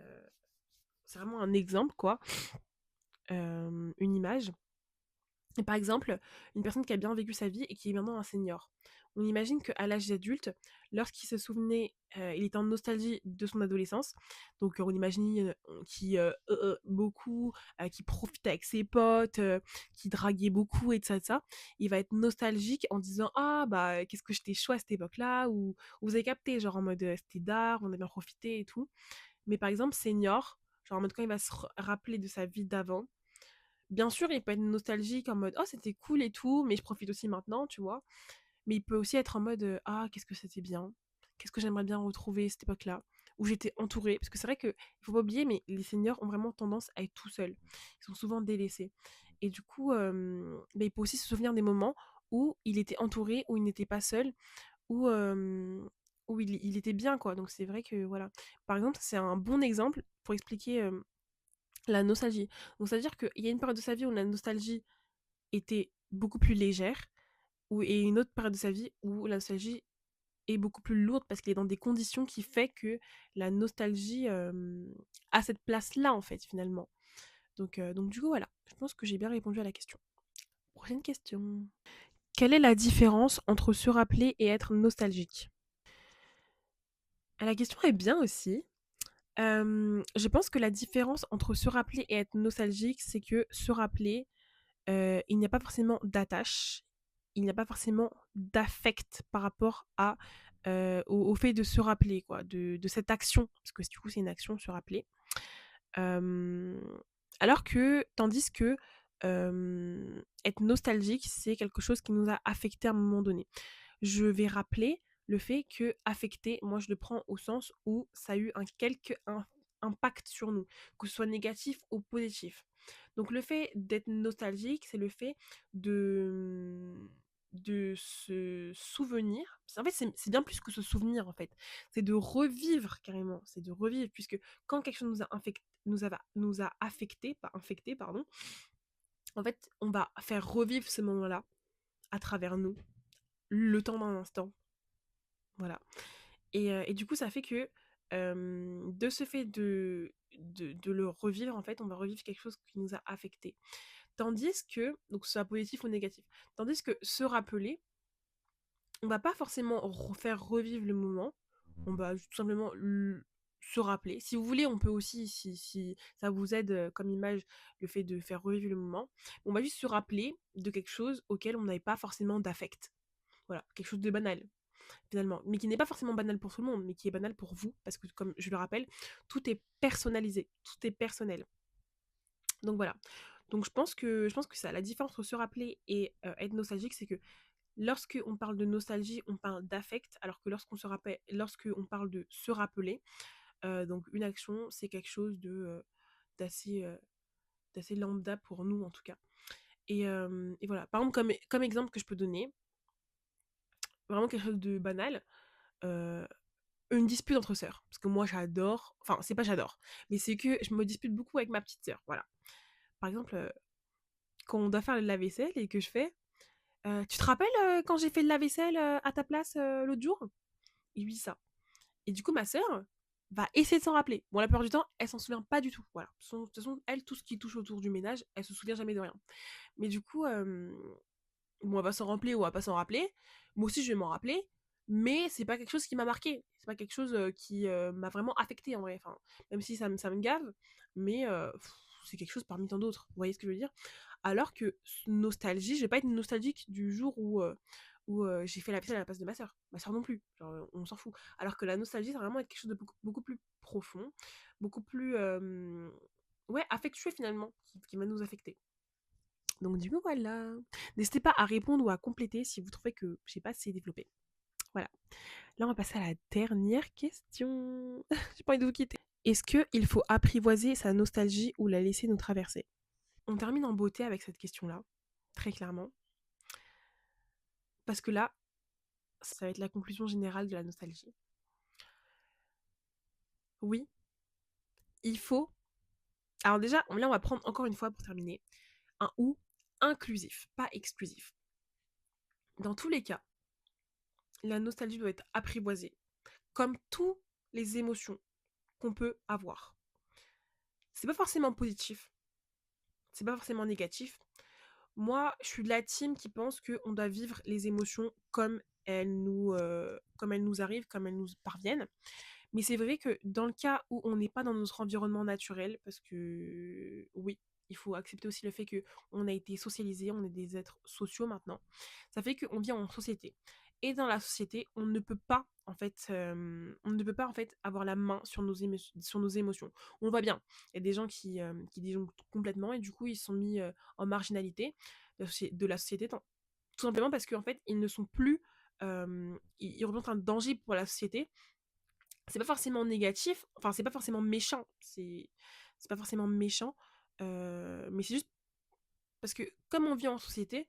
A: vraiment un exemple, quoi. Une image. Et par exemple, une personne qui a bien vécu sa vie et qui est maintenant un senior. On imagine qu'à l'âge adulte, lorsqu'il se souvenait, il était en nostalgie de son adolescence. Donc on imagine qui beaucoup, qui profitait avec ses potes, qui draguait beaucoup et de ça. Il va être nostalgique en disant ah bah qu'est-ce que j'étais chaud à cette époque-là ou vous avez capté genre en mode c'était d'art, on a bien profité et tout. Mais par exemple senior, genre en mode quand il va se rappeler de sa vie d'avant. Bien sûr, il peut être nostalgique en mode oh c'était cool et tout, mais je profite aussi maintenant, tu vois. Mais il peut aussi être en mode ah qu'est-ce que c'était bien, qu'est-ce que j'aimerais bien retrouver cette époque-là où j'étais entourée. Parce que c'est vrai que il faut pas oublier, mais les seniors ont vraiment tendance à être tout seuls. Ils sont souvent délaissés. Et du coup, bah, il peut aussi se souvenir des moments où il était entouré, où il n'était pas seul, où, où il était bien quoi. Donc c'est vrai que voilà. Par exemple, c'est un bon exemple pour expliquer la nostalgie. Donc, c'est-à-dire qu'il y a une période de sa vie où la nostalgie était beaucoup plus légère, et une autre période de sa vie où la nostalgie est beaucoup plus lourde parce qu'il est dans des conditions qui fait que la nostalgie a cette place-là, en fait, finalement. Donc, du coup, voilà. Je pense que j'ai bien répondu à la question. Prochaine question. Quelle est la différence entre se rappeler et être nostalgique? La question est bien aussi. Je pense que la différence entre se rappeler et être nostalgique, c'est que se rappeler, il n'y a pas forcément d'attache, il n'y a pas forcément d'affect par rapport au fait de se rappeler, quoi, de cette action, parce que du coup c'est une action, se rappeler. Euh, Alors que, tandis que être nostalgique, c'est quelque chose qui nous a affecté à un moment donné. Je vais rappeler le fait que affecté, moi je le prends au sens où ça a eu un impact sur nous, que ce soit négatif ou positif. Donc le fait d'être nostalgique, c'est le fait de de se souvenir. En fait, c'est bien plus que se souvenir, en fait. C'est de revivre, carrément. C'est de revivre, puisque quand quelque chose nous a affecté, pas infecté, pardon, en fait, on va faire revivre ce moment-là à travers nous, le temps d'un instant. Voilà. Et du coup, ça fait que de ce fait de le revivre, en fait, on va revivre quelque chose qui nous a affecté. Tandis que, donc soit positif ou négatif, tandis que se rappeler, on va pas forcément faire revivre le moment, on va tout simplement se rappeler. Si vous voulez, on peut aussi, si ça vous aide comme image, le fait de faire revivre le moment, on va juste se rappeler de quelque chose auquel on n'avait pas forcément d'affect. Voilà, quelque chose de banal, finalement, mais qui n'est pas forcément banal pour tout le monde, mais qui est banal pour vous, parce que comme je le rappelle, tout est personnalisé, tout est personnel. Donc voilà. Donc je pense que ça, la différence entre se rappeler et être nostalgique, c'est que lorsque on parle de nostalgie, on parle d'affect, alors que lorsque on parle de se rappeler, donc une action, c'est quelque chose d'assez, d'assez lambda pour nous en tout cas. Et voilà. Par exemple, comme exemple que je peux donner, vraiment quelque chose de banal, euh, une dispute entre sœurs. Parce que moi j'adore, enfin c'est pas j'adore, mais c'est que je me dispute beaucoup avec ma petite sœur. Voilà. Par exemple, quand on doit faire le lave-vaisselle et que je fais, tu te rappelles quand j'ai fait le lave-vaisselle à ta place l'autre jour? Et lui ça. Et du coup, ma sœur va essayer de s'en rappeler. Bon, la plupart du temps, elle s'en souvient pas du tout. Voilà. De toute façon, elle, tout ce qui touche autour du ménage, elle se souvient jamais de rien. Mais du coup, bon, elle va s'en rappeler ou elle va pas s'en rappeler. Moi aussi, je vais m'en rappeler. Mais c'est pas quelque chose qui m'a marqué. C'est pas quelque chose qui m'a vraiment affecté en vrai. Enfin, même si ça me gave, mais c'est quelque chose parmi tant d'autres. Vous voyez ce que je veux dire? Alors que nostalgie, je vais pas être nostalgique du jour où j'ai fait la vaisselle à la place de ma sœur. Ma sœur non plus. Genre, on s'en fout. Alors que la nostalgie, ça va vraiment être quelque chose de beaucoup plus profond, beaucoup plus ouais, affectueux finalement, qui va nous affecter. Donc du coup, voilà. N'hésitez pas à répondre ou à compléter si vous trouvez que j'ai pas assez développé. Voilà. Là, on va passer à la dernière question. J'ai pas envie de vous quitter. Est-ce qu'il faut apprivoiser sa nostalgie ou la laisser nous traverser? On termine en beauté avec cette question-là, très clairement. Parce que là, ça va être la conclusion générale de la nostalgie. Oui, il faut... Alors déjà, là, on va prendre encore une fois pour terminer un ou inclusif, pas exclusif. Dans tous les cas, la nostalgie doit être apprivoisée, comme toutes les émotions qu'on peut avoir. C'est pas forcément positif, c'est pas forcément négatif. Moi, je suis de la team qui pense qu'on doit vivre les émotions comme elles nous arrivent, comme elles nous parviennent. Mais c'est vrai que dans le cas où on n'est pas dans notre environnement naturel, parce que oui, il faut accepter aussi le fait qu'on a été socialisé, on est des êtres sociaux maintenant, ça fait qu'on vit en société. Et dans la société, on ne peut pas en fait avoir la main sur sur nos émotions. On le voit bien. Il y a des gens qui disjonctent complètement et du coup ils sont mis en marginalité de la société, tout simplement parce qu'en fait ils ne sont plus, ils représentent un danger pour la société. C'est pas forcément négatif, enfin c'est pas forcément méchant, c'est pas forcément méchant, mais c'est juste parce que comme on vit en société,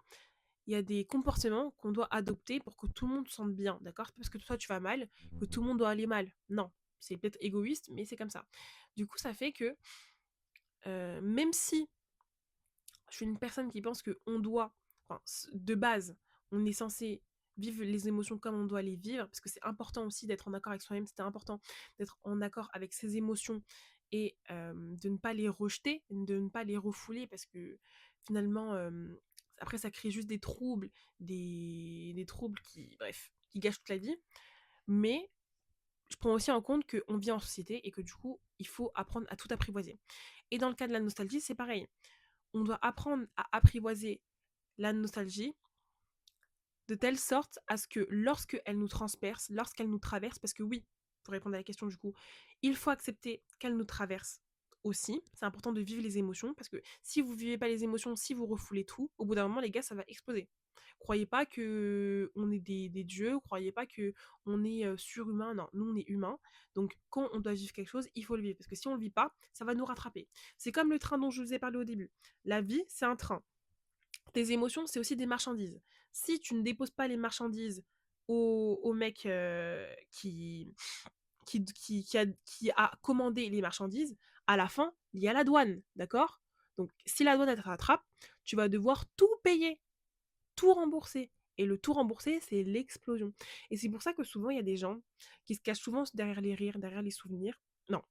A: il y a des comportements qu'on doit adopter pour que tout le monde se sente bien, d'accord? C'est pas parce que toi tu vas mal que tout le monde doit aller mal. Non, c'est peut-être égoïste, mais c'est comme ça. Du coup, ça fait que même si je suis une personne qui pense que on doit, enfin, de base, on est censé vivre les émotions comme on doit les vivre, parce que c'est important aussi d'être en accord avec soi-même, c'est important d'être en accord avec ses émotions et de ne pas les rejeter, de ne pas les refouler, parce que finalement, après, ça crée juste des troubles, des troubles qui, bref, qui gâchent toute la vie. Mais je prends aussi en compte qu'on vit en société et que du coup, il faut apprendre à tout apprivoiser. Et dans le cas de la nostalgie, c'est pareil. On doit apprendre à apprivoiser la nostalgie de telle sorte à ce que lorsqu'elle nous transperce, lorsqu'elle nous traverse, parce que oui, pour répondre à la question du coup, il faut accepter qu'elle nous traverse aussi. C'est important de vivre les émotions, parce que si vous vivez pas les émotions, si vous refoulez tout, au bout d'un moment, les gars, ça va exploser. Croyez pas que on est des dieux, croyez pas que on est surhumain, non, nous on est humains. Donc quand on doit vivre quelque chose, il faut le vivre, parce que si on le vit pas, ça va nous rattraper. C'est comme le train dont je vous ai parlé au début. La vie, c'est un train. Tes émotions, c'est aussi des marchandises. Si tu ne déposes pas les marchandises au mec qui a commandé les marchandises, à la fin, il y a la douane, d'accord? Donc, si la douane elle te rattrape, tu vas devoir tout payer, tout rembourser. Et le tout remboursé, c'est l'explosion. Et c'est pour ça que souvent, il y a des gens qui se cachent souvent derrière les rires, derrière les souvenirs. Non,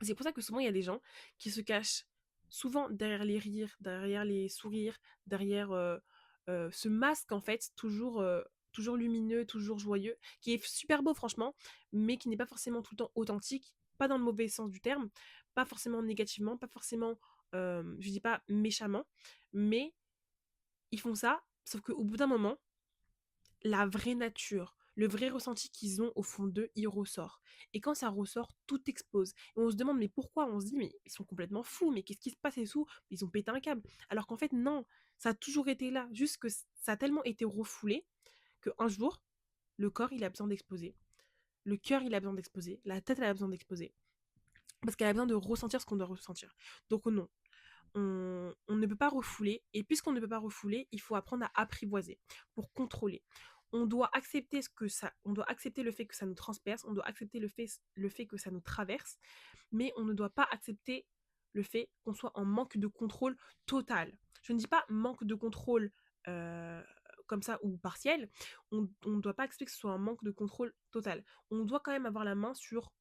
A: c'est pour ça que souvent, il y a des gens qui se cachent souvent derrière les rires, derrière les sourires, derrière ce masque, en fait, toujours lumineux, toujours joyeux, qui est super beau, franchement, mais qui n'est pas forcément tout le temps authentique, pas dans le mauvais sens du terme, pas forcément négativement, pas forcément, je dis pas méchamment, mais ils font ça, sauf qu'au bout d'un moment, la vraie nature, le vrai ressenti qu'ils ont au fond d'eux, il ressort. Et quand ça ressort, tout explose. Et on se demande, mais pourquoi? On se dit, mais ils sont complètement fous, mais qu'est-ce qui se passe et tout? Ils ont pété un câble. Alors qu'en fait, non, ça a toujours été là. Juste que ça a tellement été refoulé qu'un jour, le corps, il a besoin d'exploser. Le cœur, il a besoin d'exploser. La tête, elle a besoin d'exploser. Parce qu'elle a besoin de ressentir ce qu'on doit ressentir. Donc non, on ne peut pas refouler, et puisqu'on ne peut pas refouler, il faut apprendre à apprivoiser pour contrôler. On doit accepter on doit accepter le fait que ça nous transperce, on doit accepter le fait que ça nous traverse, mais on ne doit pas accepter le fait qu'on soit en manque de contrôle total. Je ne dis pas manque de contrôle euh, comme ça ou partiel, on ne doit pas accepter que ce soit un manque de contrôle total. On doit quand même avoir la main sur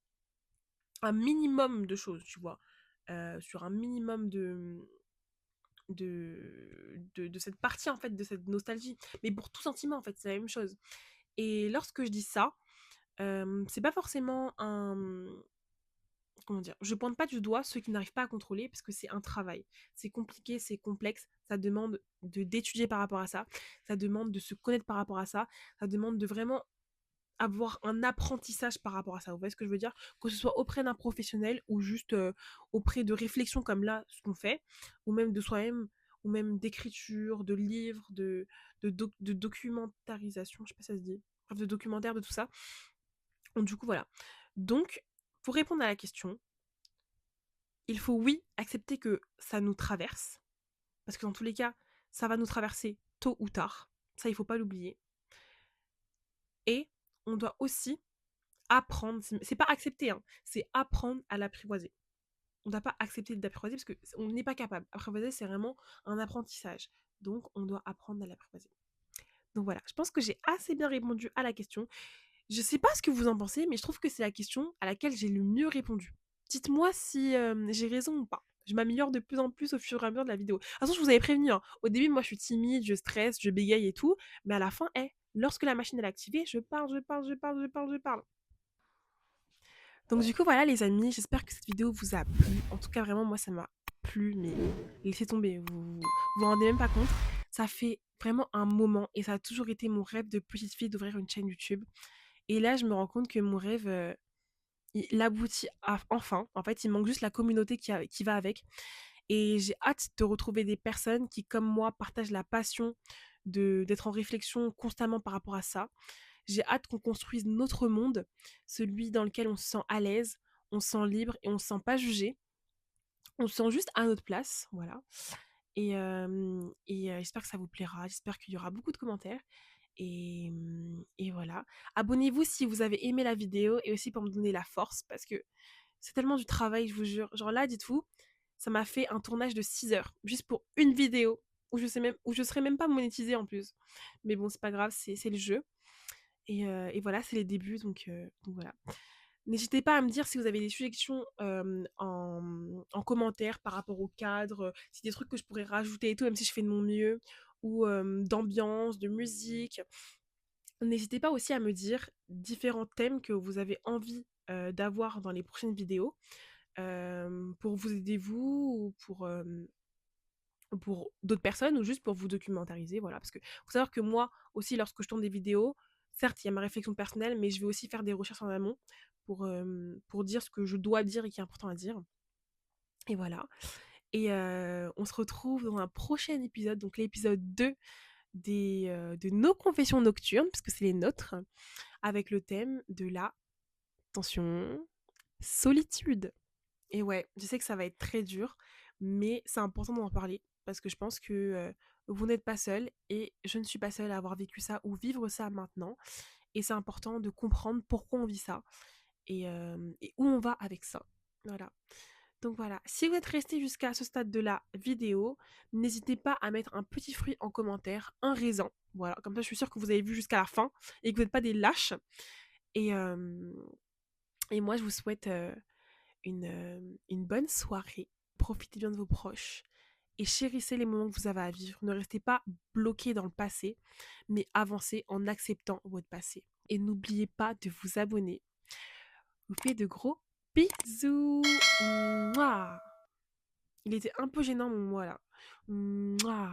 A: un minimum de choses, tu vois, sur un minimum de cette partie, en fait, de cette nostalgie. Mais pour tout sentiment, en fait, c'est la même chose. Et lorsque je dis ça, c'est pas forcément un... Comment dire? Je pointe pas du doigt ceux qui n'arrivent pas à contrôler parce que c'est un travail. C'est compliqué, c'est complexe, ça demande d'étudier par rapport à ça, ça demande de se connaître par rapport à ça, ça demande de vraiment avoir un apprentissage par rapport à ça. Vous voyez ce que je veux dire? Que ce soit auprès d'un professionnel ou juste auprès de réflexions comme là, ce qu'on fait, ou même de soi-même, ou même d'écriture, de livres, de documentarisation, je sais pas si ça se dit, bref, de documentaire, de tout ça. Donc, du coup, voilà. Donc, pour répondre à la question, il faut, oui, accepter que ça nous traverse, parce que dans tous les cas, ça va nous traverser tôt ou tard. Ça, il faut pas l'oublier. Et on doit aussi apprendre, c'est pas accepter, hein, c'est apprendre à l'apprivoiser. On ne doit pas accepter d'apprivoiser parce qu'on n'est pas capable. Apprivoiser, c'est vraiment un apprentissage. Donc, on doit apprendre à l'apprivoiser. Donc voilà, je pense que j'ai assez bien répondu à la question. Je sais pas ce que vous en pensez, mais je trouve que c'est la question à laquelle j'ai le mieux répondu. Dites-moi si j'ai raison ou pas. Je m'améliore de plus en plus au fur et à mesure de la vidéo. De toute façon, je vous avais prévenu, hein. Au début, moi, je suis timide, je stresse, je bégaye et tout. Mais à la fin, lorsque la machine est activée, je parle, je parle, je parle, je parle, je parle. Donc du coup voilà les amis, j'espère que cette vidéo vous a plu. En tout cas vraiment moi ça m'a plu, mais laissez tomber, vous rendez même pas compte. Ça fait vraiment un moment et ça a toujours été mon rêve de petite fille d'ouvrir une chaîne YouTube. Et là je me rends compte que mon rêve il aboutit enfin. En fait il manque juste la communauté qui va avec. Et j'ai hâte de retrouver des personnes qui comme moi partagent la passion d'être en réflexion constamment par rapport à ça. J'ai hâte qu'on construise notre monde, celui dans lequel on se sent à l'aise, on se sent libre et on se sent pas jugé. On se sent juste à notre place, voilà. Et j'espère que ça vous plaira, j'espère qu'il y aura beaucoup de commentaires. Et voilà. Abonnez-vous si vous avez aimé la vidéo et aussi pour me donner la force parce que c'est tellement du travail, je vous jure. Genre là, dites-vous, ça m'a fait un tournage de 6 heures juste pour une vidéo où je serais même pas monétisée en plus. Mais bon, c'est pas grave, c'est le jeu. Et voilà, c'est les débuts, donc voilà. N'hésitez pas à me dire si vous avez des suggestions en commentaire par rapport au cadre, si des trucs que je pourrais rajouter et tout, même si je fais de mon mieux, ou d'ambiance, de musique. N'hésitez pas aussi à me dire différents thèmes que vous avez envie d'avoir dans les prochaines vidéos, pour vous aider vous, ou pour d'autres personnes, ou juste pour vous documentariser, voilà. Parce que faut savoir que moi aussi, lorsque je tourne des vidéos, certes, il y a ma réflexion personnelle, mais je vais aussi faire des recherches en amont pour dire ce que je dois dire et qui est important à dire. Et voilà. Et on se retrouve dans un prochain épisode, donc l'épisode 2 de nos confessions nocturnes, puisque c'est les nôtres, avec le thème de la, attention, solitude. Et ouais, je sais que ça va être très dur, mais c'est important d'en parler parce que je pense que vous n'êtes pas seul et je ne suis pas seule à avoir vécu ça ou vivre ça maintenant. Et c'est important de comprendre pourquoi on vit ça et où on va avec ça. Voilà. Donc voilà, si vous êtes resté jusqu'à ce stade de la vidéo, n'hésitez pas à mettre un petit fruit en commentaire, un raisin. Voilà, comme ça je suis sûre que vous avez vu jusqu'à la fin et que vous n'êtes pas des lâches. Et, euh, et moi, je vous souhaite une bonne soirée. Profitez bien de vos proches et chérissez les moments que vous avez à vivre. Ne restez pas bloqué dans le passé, mais avancez en acceptant votre passé. Et n'oubliez pas de vous abonner. Je vous fais de gros bisous. Mouah. Il était un peu gênant mon moi là. Mouah.